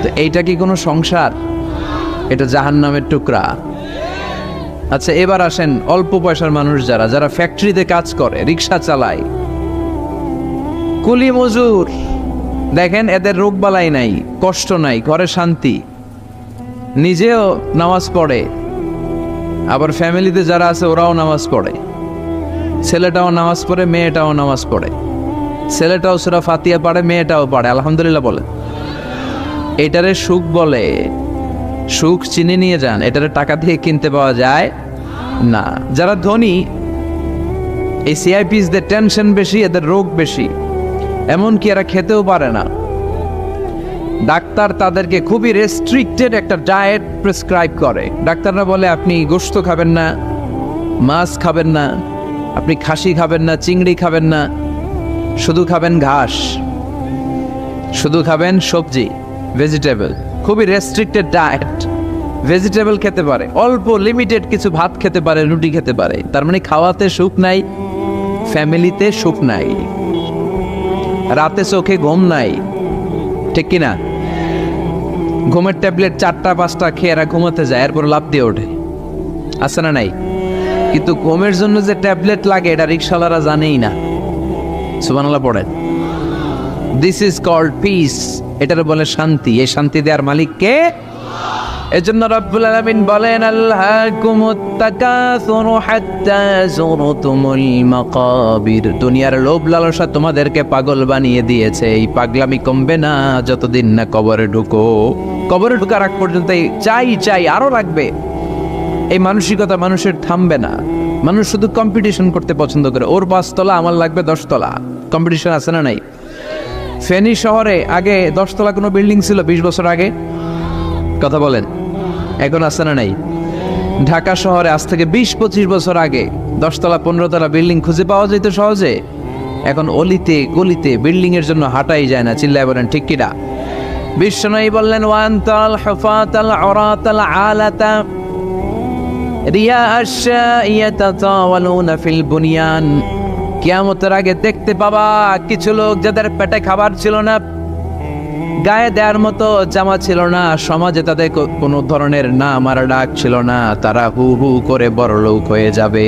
তো এইটা কি কোনো সংসার? এটা জাহান্নামের টুকরা। আচ্ছা এবার আসেন অল্প পয়সার মানুষ যারা ফ্যাক্টরিতে কাজ করে, রিক্সা চালায়, কুলি মজুর, দেখেন এদের রোগবালাই নাই, কষ্ট নাই, ঘরে শান্তি, নিজেও নামাজ পড়ে, আবার ফ্যামিলিতে যারা আছে ওরাও নামাজ পড়ে, ছেলেটাও নামাজ পড়ে, মেয়েটাও নামাজ পড়ে, ছেলেটাও সূরা ফাতিহা পড়ে, মেয়েটাও পড়ে, আলহামদুলিল্লাহ বলে। এটারে সুখ বলে। সুখ চিনে নিয়ে যান, এটারে টাকা দিয়ে কিনতে পাওয়া যায় না। যারা ধনী, এই সিআইপিসদের টেনশন বেশি, এদের রোগ বেশি, এমনকি এরা খেতেও পারে না। ডাক্তার তাদেরকে খুবই রেস্ট্রিক্টেড একটা ডায়েট প্রেসক্রাইব করে। ডাক্তাররা বলে আপনি গোশত খাবেন না, মাছ খাবেন না, আপনি খাসি খাবেন না, চিংড়ি খাবেন না, শুধু খাবেন ঘাস, শুধু খাবেন সবজি, ভেজিটেবল। খুবই রেস্ট্রিক্টেড ডায়েট। ভেজিটেবল খেতে পারে, অল্প লিমিটেড কিছু ভাত খেতে পারে, রুটি খেতে পারে। তার মানে খাওয়াতে সুখ নাই, ফ্যামিলিতে সুখ নাই, রাতে চোখে ঘুম নাই, ঠিক কিনা? ঘুমের ট্যাবলেট 4টা-5টা খেয়ে এরা ঘুমাতে যায়, এরপর লাফ দিয়ে ওঠে, আছে না নাই? কিন্তু ঘুমের জন্য যে ট্যাবলেট লাগে এটা রিক্সাওয়ালারা জানেই না। সুবহানাল্লাহ পড়েন। দিস ইজ কল্ড পিস, এটার বলে শান্তি। এই শান্তি দেওয়ার মালিক কে? এজন্য রব্বুল আলামিন বলেন আল্লাহকুমুত তাকাসুরু হাত্তা যুরতুমুল মাকাবির। দুনিয়ার লোভ লালসা তোমাদেরকে পাগল বানিয়ে দিয়েছে। এই পাগলামি কমবে না যতদিন না কবরে ঢুকো। কবরে ঢোকার আগ পর্যন্ত চাই আরো লাগবে। এই মানসিকতা মানুষের থামবে না। মানুষ শুধু কম্পিটিশন করতে পছন্দ করে, ওর 5 তলা আমার লাগবে 10 তলা। কম্পিটিশন আছে না নাই? ফেনী শহরে আগে 10 তলা কোনো বিল্ডিং ছিল 20 বছর আগে? কথা বলেন, এখন আছে না নাই? ঢাকা শহরে আজ থেকে 20-25 বছর আগে 10 তলা 15 তলা বিল্ডিং খুঁজে পাওয়া যেত সহজে। এখন অলিতে গলিতে বিল্ডিং এর জন্য হাঁটাই যায় না। চিল্লায় বলেন ঠিক কিনা? বিশ্বনবী বললেন ওয়ান্তাল হুফাতাল উরাতাল আলাতা রিয়া আশ-শাইয়াতাতাওয়ালুনা ফিল বুনিয়ান। কিয়ামতের আগে দেখতে পাবা কিছু লোক যাদের পেটে খাবার ছিল না, গায়ে দেওয়ার মতো জামা ছিল না, সমাজে তাদের কোনো ধরনের নাম আর ডাক ছিল না, তারা হু হু করে বড়লোক হয়ে যাবে।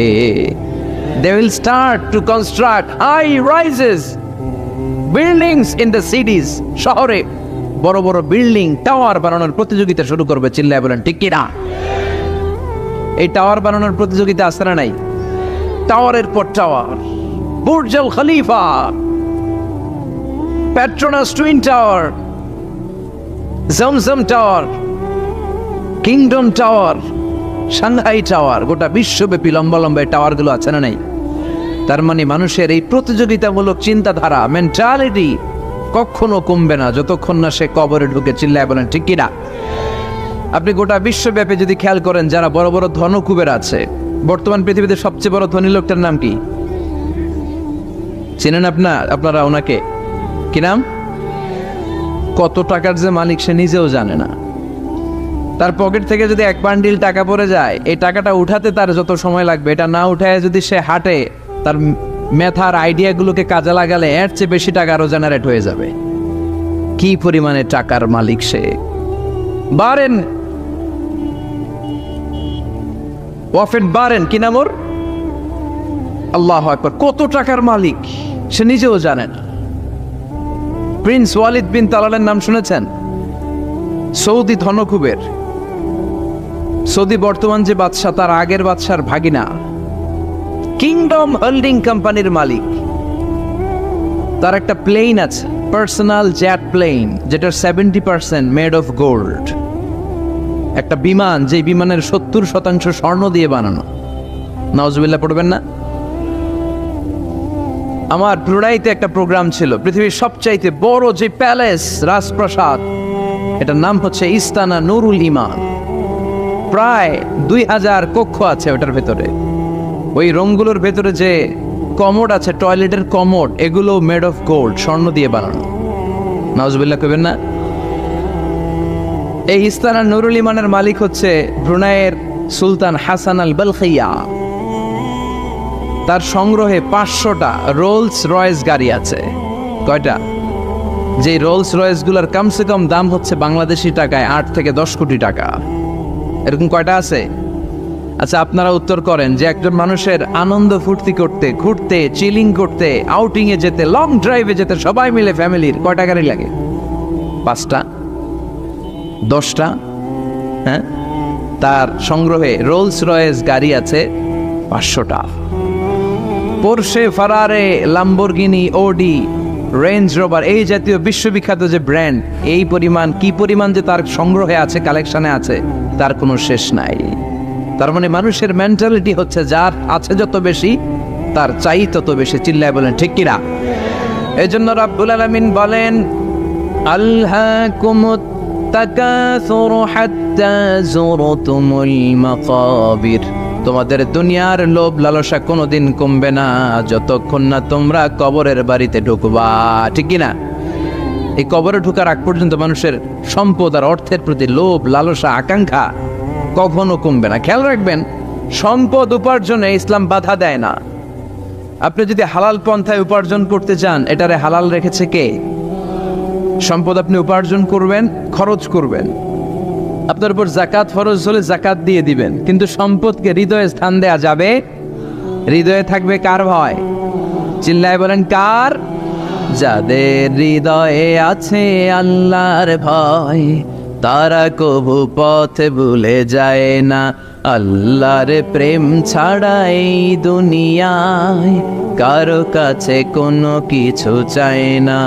They will start to construct high rises buildings in the cities. শহরে বড় বড় বিল্ডিং, টাওয়ার বানানোর প্রতিযোগিতা শুরু করবে। চিল্লায় বলেন ঠিক কিনা? এই টাওয়ার বানানোর প্রতিযোগিতা আছে না নাই? টাওয়ারের পর tower, Burj Al Khalifa, Petronas twin tower, Zamzam tower, kingdom tower, Shanghai tower, গোটা বিশ্বব্যাপী লম্বা লম্বা টাওয়ার গুলো আছে না নাই? তার মানে মানুষের এই প্রতিযোগিতামূলক চিন্তাধারা, মেন্টালিটি কখনো কমবে না যতক্ষণ না সে কবরে ঢুকে। চিল্লায় বলেন ঠিক কিনা? আপনি গোটা বিশ্বব্যাপী যদি খেয়াল করেন, যারা বড় বড় ধনকুবের আছে, বর্তমান পৃথিবীতে সবচেয়ে বড় ধনী লোকটার নাম কি চেনেন আপনারা ওনাকে? কি নাম? কত টাকার যে মালিক সে নিজেও জানে না। তার পকেট থেকে যদি এক বান্ডিল টাকা পড়ে যায়, এই টাকাটা উঠাতে তার যত সময় লাগবে, এটা না উঠায় যদি সে হাঁটে, তার মেথার আইডিয়াগুলোকে কাজে লাগালে এর চেয়ে বেশি টাকা আরো জেনারেট হয়ে যাবে। কি পরিমাণে টাকার মালিক সে! বারেন ওয়াফেট বারেন, কি নাম ওর? আল্লাহু আকবার! কত টাকার মালিক সে নিজেও জানে না। প্রিন্স ওয়ালিদ বিন তালালের নাম শুনেছেন? সৌদি ধনকুবের, সৌদি বর্তমান যে বাদশাহ তার আগের বাদশার ভাগিনা, কিংডম হোল্ডিং কোম্পানির মালিক। তার একটা প্লেন আছে, পার্সোনাল জেট প্লেন, যেটার 70% মেড অফ গোল্ড। একটা বিমান, যে বিমানের 70% স্বর্ণ দিয়ে বানানো। নাউজুবিল্লাহ পড়বেন না? আমার ব্রুনাইতে একটা প্রোগ্রাম ছিল, পৃথিবীর সবচাইতে বড় যে প্যালেস, রাজপ্রাসাদ, এটার নাম হচ্ছে ইস্তানা নুরুল ইমান। প্রায় 2000 কক্ষ আছে ওটার ভেতরে। ওই রুমগুলোর ভেতরে যে কমোড আছে, টয়লেটের কমোড, এগুলো মেড অফ গোল্ড, স্বর্ণ দিয়ে বানানো। নাউজুবিল্লাহ কইবেন না? এই ইস্তানা নুরুল ইমানের মালিক হচ্ছে ব্রুনাইয়ের সুলতান হাসান আল বলখিয়া। তার সংগ্রহে 500টা রোলস রয়েস গাড়ি আছে। কয়টা? যে রোলস রয়েস গুলার কমসে কম দাম হচ্ছে বাংলাদেশি টাকায় 8 থেকে 10 কোটি টাকা। এরকম কয়টা আছে? আচ্ছা, আপনারা উত্তর করেন যে একজন মানুষের আনন্দ ফুর্তি করতে, ঘুরতে, চিলিং করতে, আউটিং এ যেতে, লং ড্রাইভে যেতে সবাই মিলে ফ্যামিলির কয়টা গাড়ি লাগে? 5টা? 10টা? হ্যাঁ, তার সংগ্রহে রোলস রয়েস গাড়ি আছে 500টা। পোরশে, ফারারে, লাম্বরগিনি, ওডি, রেঞ্জ রোভার, এই জাতীয় বিশ্ববিখ্যাত যে ব্র্যান্ড, এই পরিমাণ, কি পরিমাণ যে তার সংগ্রহে আছে, কালেকশনে আছে, তার কোনো শেষ নাই। তার মানে মানুষের মেন্টালিটি হচ্ছে যার আছে যত বেশি, তার চাই তত বেশি। চিল্লায় বলেন ঠিক কিনা? এই জন্য রাব্বুল আলামিন বলেন, আল্হাকুমুত তাকাসুরু হাত্তা যুরতুমুল মাকাবির। তোমাদের দুনিয়ার লোভ লালসা কোনোদিন কমবে না যতক্ষণ না তোমরা কবরের বাড়িতে ঢুকবা। ঠিক কিনা? এই কবরে ঢুকার আগ পর্যন্ত মানুষের সম্পদ আর অর্থের প্রতি লোভ লালসা আকাঙ্ক্ষা কখনো কমবে না। খেয়াল রাখবেন, সম্পদ উপার্জনে ইসলাম বাধা দেয় না। আপনি যদি হালাল পন্থায় উপার্জন করতে চান, এটারে হালাল রেখেছে কে? সম্পদ আপনি উপার্জন করবেন, খরচ করবেন, আপনার উপর জাকাত ফরজ হলে জাকাত দিয়ে দিবেন, কিন্তু সম্পদকে হৃদয়ে স্থান দেয়া যাবে? হৃদয়ে থাকবে কার ভয়? চিল্লায় বলেন কার? যাদের হৃদয়ে আছে আল্লাহর ভয়, তারা কবু পথ ভুলে যায় না। আল্লাহর প্রেম ছাড়া এই দুনিয়ায় কারো কাছে কোনো কিছু চায় না।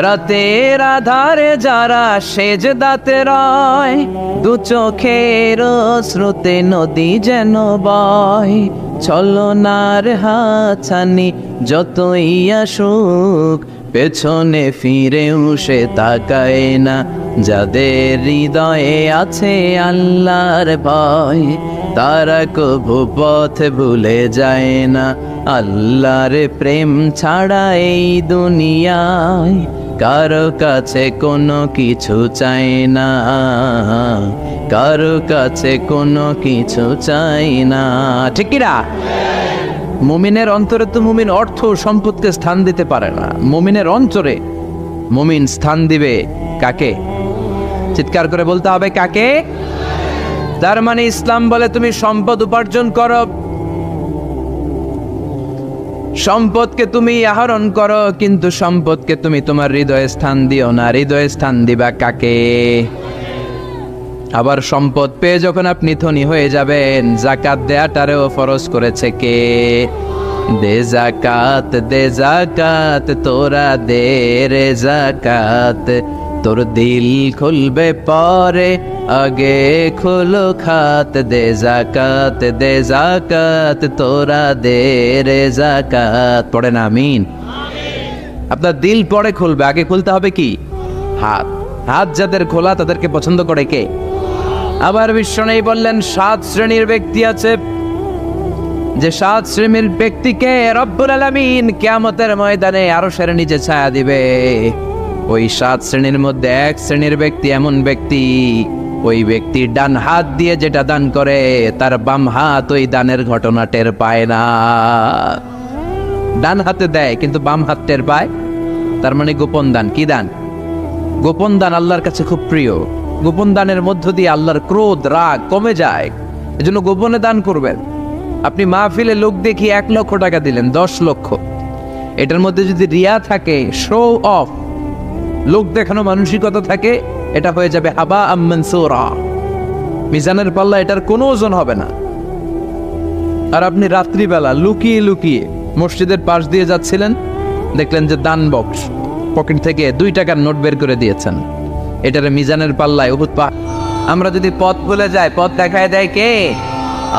রাতের আধারে যারা সেজদাতে রয়, দু চোখের স্রোতে নদী যেন বয়। ছলনার হাতছানি যতই আসুক, পেছনে ফিরেও সে তাকায় না। যাদের হৃদয়ে আছে আল্লাহর ভয়, তারা কবু পথ ভুলে যায় না। আল্লাহর প্রেম ছাড়া এই দুনিয়ায় কারো কাছে কোনো কিছু চাই না, কারো কাছে কোনো কিছু চাই না। ঠিক কিনা? মুমিনের অন্তরে তো মুমিন অর্থ সম্পদকে স্থান দিতে পারে না। মুমিনের অন্তরে মুমিন স্থান দিবে কাকে? চিৎকার করে বলতে হবে কাকে? তার মানে ইসলাম বলে তুমি সম্পদ উপার্জন করো, সম্পদকে তুমি আহরণ করো, কিন্তু সম্পদকে তুমি তোমার হৃদয়ে স্থান দিও না। হৃদয়ে স্থান দিবা কাকে? আবার সম্পদ পেয়ে যখন আপনি ধনী হয়ে যাবেন, জাকাত দেয়াটারেও ফরজ করেছে কে? দে জাকাত, দে জাকাত, তোরা দে রে জাকাত। তোর দিল খুলবে পরে, আগে খুলো খাত। দে জাকাত, দে জাকাত, তোরা দে রে জাকাত। পড়ে না আমিন? আপনার দিল পরে খুলবে, আগে খুলতে হবে কি? হাত। হাত যাদের খোলা তাদেরকে পছন্দ করে কে? আবার বিশ্বনবী বললেন 7 শ্রেণীর ব্যক্তি আছে, যে 7 শ্রেণীর ব্যক্তিকে রব্বুল আলামিন কিয়ামতের ময়দানে আরশের নিচে ছায়া দিবে। ওই 7 শ্রেণীর মধ্যে 1 শ্রেণীর ব্যক্তি এমন ব্যক্তি, ওই ব্যক্তি ডান হাত দিয়ে যেটা দান করে তার বাম হাত ওই দানের ঘটনা টের পায় না। ডান হাতে দেয় কিন্তু বাম হাত টের পায়, তার মানে গোপন দান। কি দান? গোপন দান আল্লাহর কাছে খুব প্রিয়। গোপন দানের মধ্য দিয়ে আল্লাহর ক্রোধ রাগ কমে যায়। এজন্য গোপনে দান করবেন। আপনি মাহফিলে লোক দেখি 1 লক্ষ টাকা দিলেন, 10 লক্ষ, এটার মধ্যে যদি রিয়া থাকে, শো অফ, লোক দেখানো মানসিকতা থাকে, এটা হয়ে যাবে হাবা মানসুরা, মিজানের পাল্লা এটার কোনো ওজন হবে না। আর আপনি রাত্রিবেলা লুকিয়ে লুকিয়ে মসজিদের পাশ দিয়ে যাচ্ছিলেন, দেখলেন যে দান বক্স, পকেট থেকে 2 টাকার নোট বের করে দিয়েছেন, এটার মিজানের পাল্লায় উহুদ পাহাড়। আমরা যদি পথ ভুলে যাই, পথ দেখায় দেয় কে?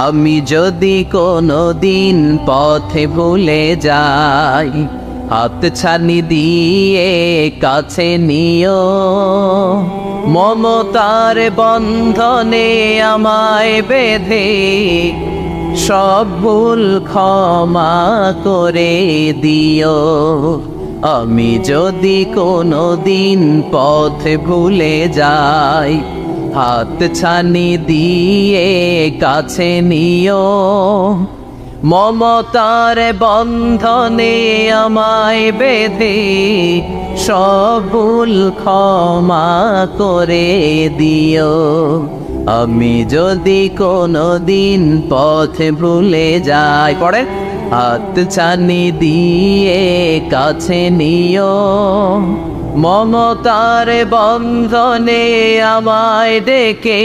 আমি যদি কোনো দিন পথে ভুলে যাই, হাত ছানি দিয়ে কাছে নিও, মমতার বন্ধনে আমায় বেঁধে সব ভুল ক্ষমা করে দিও। আমি যদি কোনো দিন পথে ভুলে যাই, হাত ছানি দিয়ে কাছে নিও, মমতার বন্ধনে আমায় বেঁধে সব ভুল ক্ষমা করে দিও। আমি যদি কোনো দিন পথে ভুলে যাই, পড়ে, হাত ছানি দিয়ে কাছে নিও, মমতার বন্ধনে আমায় ডেকে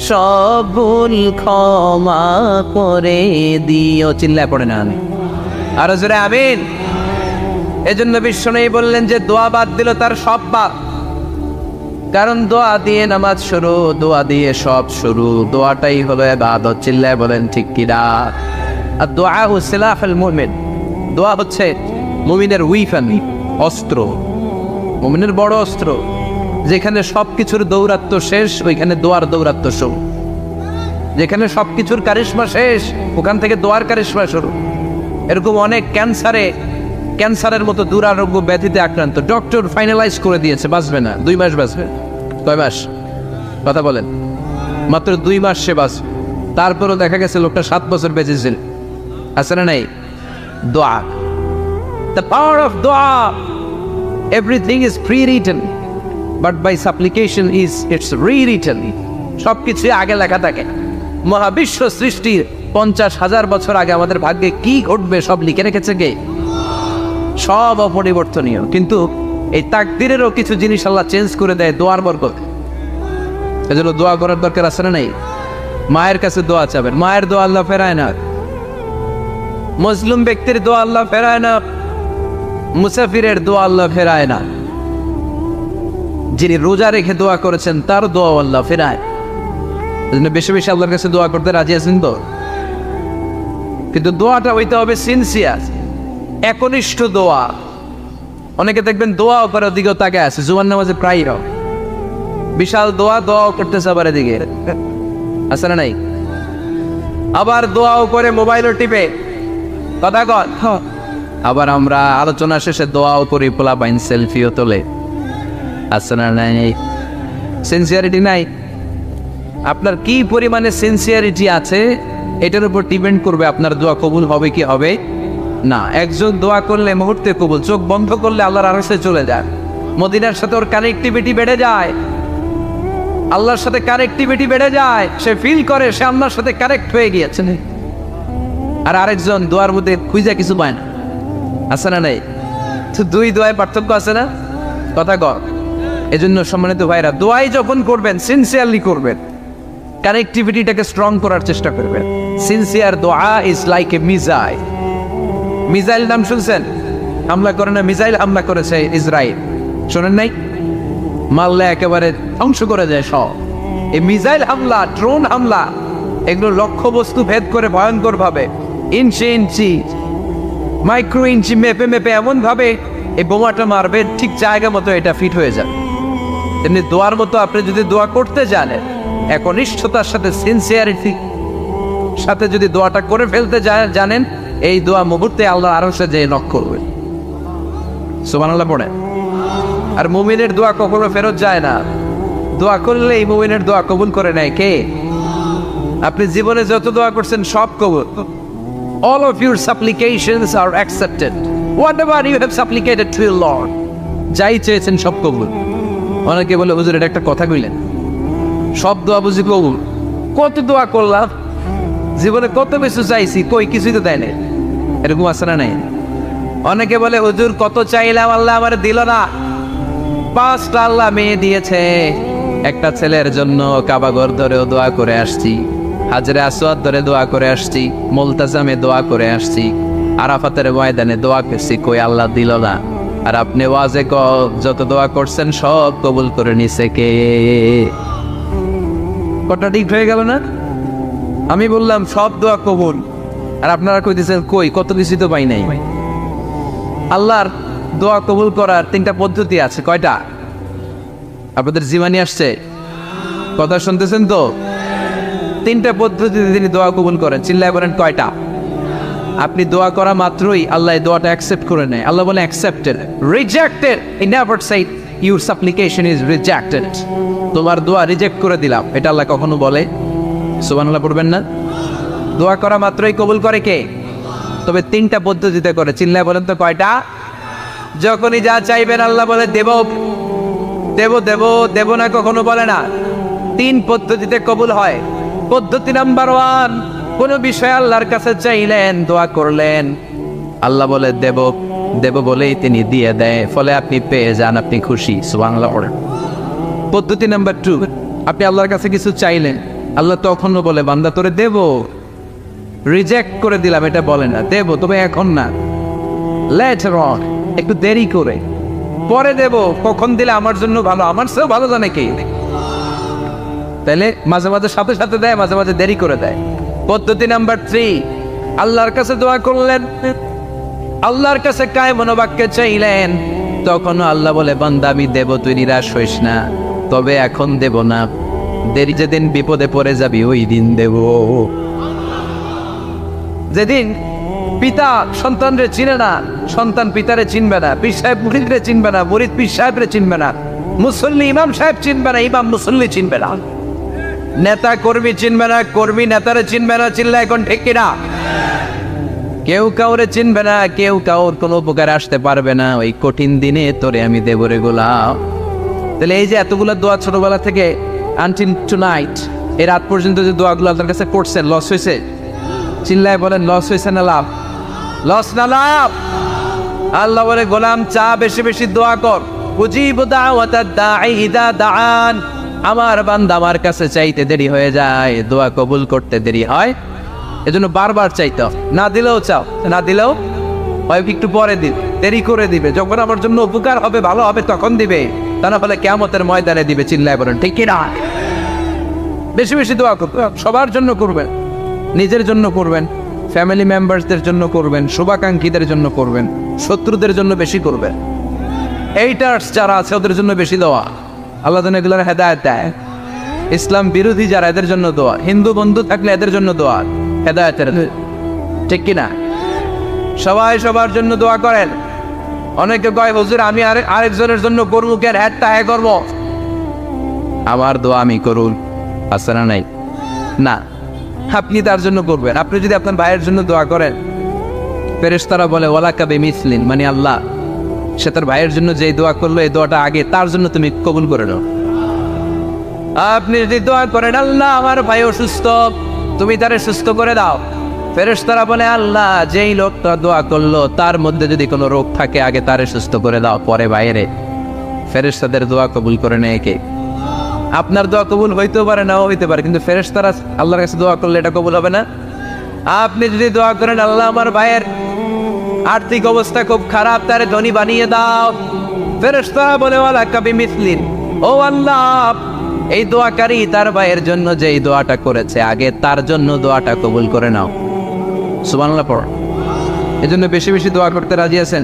সব ভুল ক্ষমা করে দিও। চিল্লায় পড়ে না আমি আরো জোরে আমিন। এজন্য বিশ্বনবী বললেন যে দোয়া বাদ দিল তার সব বাদ। কারণ দোয়া দিয়ে নামাজ শুরু, দোয়া দিয়ে সব শুরু, দোয়াটাই হলো ইবাদত। চিল্লায় বলেন ঠিক কিনা? আর দোয়া সিলাহুল মুমিন, দোয়া হচ্ছে মুমিনের উইফান, অস্ত্র, মুমিনের বড় অস্ত্র। যেখানে সবকিছুর দৌরাত্ম্য শেষ, ওইখানে দোয়ার দৌরাত্ম্য শুরু। যেখানে সবকিছুর কারিশমা শেষ, ওখান থেকে দোয়ার কারিশমা শুরু। এরকম অনেক ক্যান্সারের মতো দুরারোগ্য ব্যাধিতে আক্রান্ত, ডক্টর ফাইনালাইজ করে দিয়েছে বাঁচবে না, 2 মাস বাঁচবে। কয় মাস? কথা বলেন। মাত্র 2 মাস সে বাঁচবে। তারপরও দেখা গেছে লোকটা 7 বছর বেঁচেছিল। আছে না নাই? দোয়া, দ্য পাওয়ার অফ দোয়া। Everything is prewritten, but by supplication it's rewritten. সবকিছু আগে লেখা থাকে। মহাবিশ্ব সৃষ্টির 50,000 বছর আগে আমাদের ভাগ্যে কি ঘটবে সব লিখে রেখেছে কে? সব অপরিবর্তনীয়। কিন্তু এই তাকদিরেরও কিছু জিনিস আল্লাহ চেঞ্জ করে দেয় দোয়ার বরকত। এজন্য দোয়া করার দরকার আছে না নাই? মায়ের কাছে দোয়া চাবেন, মায়ের দোয়া আল্লাহ ফেরায় না। মুসলিম ব্যক্তির দোয়া আল্লাহ ফেরায় না, মুসাফিরের দোয়া আল্লাহ ফেরায় না। যিনি রোজা রেখে দোয়া করেছেন তার দোয়া আল্লাহ ফেরায়। এজন্য বেশি বেশি আল্লাহর কাছে দোয়া করতে রাজি আছেন তো? কিন্তু দোয়াটা হইতে হবে সিনসিয়ার, একনিষ্ঠ দোয়া। অনেকে দেখবেন দোয়াও করে ওদিকেও তাকে আছে, জুমার নামাজে প্রায় বিশাল দোয়াও করতেছে আবার এদিকে, আছে না নাই? আবার দোয়াও করে মোবাইলও টিপে, কথা কর। আবার আমরা আলোচনা শেষে দোয়াও করি, পোলাপাইন সেলফিও তোলে, আছে না নাই? সিনসিয়ারিটি নাই। আপনার কি পরিমাণে সিনসিয়ারিটি আছে এটার উপর ডিপেন্ড করবে আপনার দোয়া কবুল হবে কি হবে না। একজন দোয়া করলে মুহূর্তে কবুল, চোখ বন্ধ করলে আল্লাহর আরশে চলে যায়। মদিনার সাথে ওর কানেক্টিভিটি বেড়ে যায়, আল্লাহর সাথে কানেক্টিভিটি বেড়ে যায়। সে ফিল করে সে আল্লাহর সাথে কানেক্ট হয়ে গিয়েছে। আর আরেকজন দোয়ার মধ্যে খুঁজে কিছু পায় না, আছে না নাই? তো 2 দোয়ায় পার্থক্য আছে না? কথা কর। এজন্য সম্মানিত ভাইরা, দোয়াই যখন করবেন সিনসিয়ারলি করবেন, কানেক্টিভিটিটাকে স্ট্রং করার চেষ্টা করবেন। সিনসিয়ার দোয়া is like a missile. Missile নাম শুনছেন? হামলা করে না, মিসাইল হামলা করেছে ইসরায়েল, শোনেন নাই? মারলে একেবারে ধ্বংস করে যায় সব। এই মিসাইল হামলা, ড্রোন হামলা, এগুলো লক্ষ্য বস্তু ভেদ করে ভয়ঙ্কর ভাবে, ইঞ্চি ইঞ্চি, মাইক্রো ইঞ্চি মেপে মেপে এমন ভাবে এই বোমাটা মারবে, ঠিক জায়গা মতো এটা ফিট হয়ে যাবে। তেমনি দোয়ার মতো আপনি যদি দোয়া করতে জানেন, একনিষ্ঠতার সাথে সিনসিয়ারিটি সাথে যদি দোয়াটা করে ফেলতে জানেন, এই দোয়া মুহূর্তে আল্লাহ আরশে যেয়ে নক করবে। সুবহানাল্লাহ পড়ে। আর মুমিনের দোয়া কখনো ফেরত যায় না। দোয়া করলে এই মুমিনের দোয়া কবুল করে নেয় কে? আপনি জীবনে যত দোয়া করছেন সব কবুল। All of your supplications are accepted. Whatever you have supplicated to your Lord, যাই চেয়েছেন সব কবুল। অনেকে বলে হুজুর এটা একটা কথা কইলেন, সব দোয়া বুঝি কবুল? কত দোয়া করলাম, জীবনে কত কিছু চাইছি, কই কিছুই তো দেয় না। এরকম আছে না নাই? অনেকে বলে হুজুর কত চাইলাম আল্লাহ আমার দিল না। 5টা আল্লাহ মেয়ে দিয়েছে, একটা ছেলের জন্য কাবাগর ধরেও দোয়া করে আসছি, হাজরে আসওয়াদ ধরে দোয়া করে আসছি, মুলতাজামে দোয়া করে আসছি, আরাফাতের ময়দানে দোয়া করছি, কই আল্লাহ দিল না। আর আপনি ওয়াজে যত দোয়া করছেন সব কবুল করে নিছে কে? কটা ঠিক হয়ে গেল না? আমি বললাম সব দোয়া কবুল, আর আপনারা কইতেছেন কই কত কিছু তো পাই নাই। আল্লাহর দোয়া কবুল করার 3টা পদ্ধতি আছে। কয়টা? আপনাদের জীবনী আসছে, কথা শুনতেছেন তো? 3টা পদ্ধতিতে তিনি দোয়া কবুল করেন। চিল্লায় বলেন কয়টা? আপনি দোয়া করা মাত্রই আল্লাহ এই দোয়াটা অ্যাকসেপ্ট করে নেয়। আল্লাহ বলে accepted, rejected he never shed your সাপ্লিকেশন is rejected. তোমার দোয়া রিজেক্ট করে দিলাম, এটা আল্লাহ কখনো বলে? সুবহানাল্লাহ পড়বেন না? দোয়া করা মাত্রই কবুল করে কে? তবে 3টা পদ্ধতিতে করে। চিল্লায় বলেন তো কয়টা? যখনই যা চাইবেন আল্লাহ বলে দেব দেব দেব দেব না, কখনো বলে না। 3 পদ্ধতিতে কবুল হয়। পদ্ধতি নাম্বার 1, কোন বিষয় আল্লাহর কাছে চাইলেন, দোয়া করলেন, আল্লাহ বলে দেব দেব বলেই তিনি দিয়ে দেয়, ফলে আপনি পেয়ে যান, আপনি খুশি। সুবহানাল্লাহ। পদ্ধতি নাম্বার 2, আপনি আল্লাহর কাছে কিছু চাইলেন, আল্লাহ তখনও বলে বান্দা তোরে দেব, রিজেক্ট করে দিলাম এটা বলে না, দেব তবে এখন না, লেটার অন, একটু দেরি করে, পরে দেব, কখন দিলে আমার জন্য ভালো, আমার চেয়েও ভালো জানে কে। তাহলে মাঝে মাঝে সাথে সাথে দেয়, মাঝে মাঝে দেরি করে দেয়। পদ্ধতি নাম্বার 3, আল্লাহর কাছে দোয়া করলেন, আল্লাহর কাছে কায় মনোবাক্যে চাইলেন, তখন আল্লাহ বলে বান্দা আমি দেব, তুই নিরাশ হইস না, তবে এখন দেব না, দেরি যেদিন বিপদে পড়ে যাবি ওই দিন দেব। যেদিন পিতা সন্তানরে চিনে না, সন্তান পিতারে চিনবে না, পীর সাহেব মুরিদরে চিনবে না, মুরিদ পীর সাহেবরে চিনবে না, মুসল্লি ইমাম সাহেব চিনবে না, ইমাম মুসল্লি চিনবে না, নেতা কর্মী চিনবে না, কর্মী নেতারে চিনবে না। চিল্লা এখন ঠিক কিনা? কেউ কাউরে চিনবে না, কেউ কাউর কোনো উপকার আসতে পারবে না। ওই কঠিন দিনে তোরে আমি দেব রে গোলাম। তাহলে এই যে এতগুলো দোয়া ছোটবেলা থেকে আনটিল টুনাইট, এই রাত পর্যন্ত যে দোয়াগুলো আপনার কাছে করছেন, লস হয়েছে? চিল্লায় বলেন লস হয়েছে না লাভ? লস না লাভ? আল্লাহ বলে গোলাম চা বেশি বেশি দোয়া কর, উজিবু দাওয়াতাদ দাঈ ইযা দাআন। আমার বান্দা আমার কাছে চাইতে দেরি হয়ে যায়, দোয়া কবুল করতে দেরি হয়, এজন্য বারবার চাইতে, না দিলেও চাও, না দিলেও হয় একটু পরে দিন, দেরি করে দিবে, যখন আমার জন্য উপকার হবে ভালো হবে তখন দিবে, তা না হলে কিয়ামতের ময়দানে দিবে। চিল্লায় বলেন ঠিক কি না? বেশি বেশি দোয়া করবেন, সবার জন্য করবেন, নিজের জন্য করবেন, ফ্যামিলি মেম্বারসদের জন্য করবেন, শুভাকাঙ্ক্ষীদের জন্য করবেন, শত্রুদের জন্য বেশি করবেন, এইটার্স যারা আছে ওদের জন্য বেশি দোয়া। আল্লাহ যেন এগুলোর হেদায়েত দেয়। ইসলাম বিরোধী যারা এদের জন্য দোয়া, হিন্দু বন্ধু থাকলে এদের জন্য দোয়া, হেদায়েতের, ঠিক কিনা? সবাই সবার জন্য দোয়া করেন। অনেকে কয় হুজুর আমি আরেকজনের জন্য করবো কেন, হ্যাঁ হ্যাঁ করবো, আমার দোয়া আমি করুন, আছে না নাই? না, আপনি তার জন্য করবেন। আপনি যদি আপনার ভাইয়ের জন্য দোয়া করেন, ফেরেশতারা বলে ওয়ালাকা বিমিসলিন, মানে আল্লাহ সে তার ভাইয়ের জন্য যে দোয়া করলো এই দোয়াটা আগে তার জন্য তুমি কবুল করে নাও। আপনি যদি দোয়া করেন আল্লাহ আমার ভাই অসুস্থ, তুমি তারে সুস্থ করে দাও, ফেরেশতারা বলে আল্লাহ যেই লোকটা দোয়া করলো তার মধ্যে যদি কোনো রোগ থাকে আগে তারে সুস্থ করে দাও, পরে বাইরে। ফেরেশতাদের দোয়া কবুল করে নেয় কে? আপনার দোয়া কবুল হইতেও পারে, নাও হইতে পারে, কিন্তু ফেরেশতারা আল্লাহর কাছে দোয়া করলে এটা কবুল হবে না। আপনি যদি দোয়া করেন আল্লাহ আমার ভাইয়ের আর্থিক অবস্থা খুব খারাপ, তারে ধনী বানিয়ে দাও, ফেরেশতারা বলে ওয়ালাকা বিমিসলিন, ও আল্লাহ এই দোয়াকারী তার ভাইয়ের জন্য যে এই দোয়াটা করেছে আগে তার জন্য দোয়াটা কবুল করে নাও। সুবহানাল্লাহ পড়। এজন্য বেশি বেশি দোয়া করতে রাজি আছেন?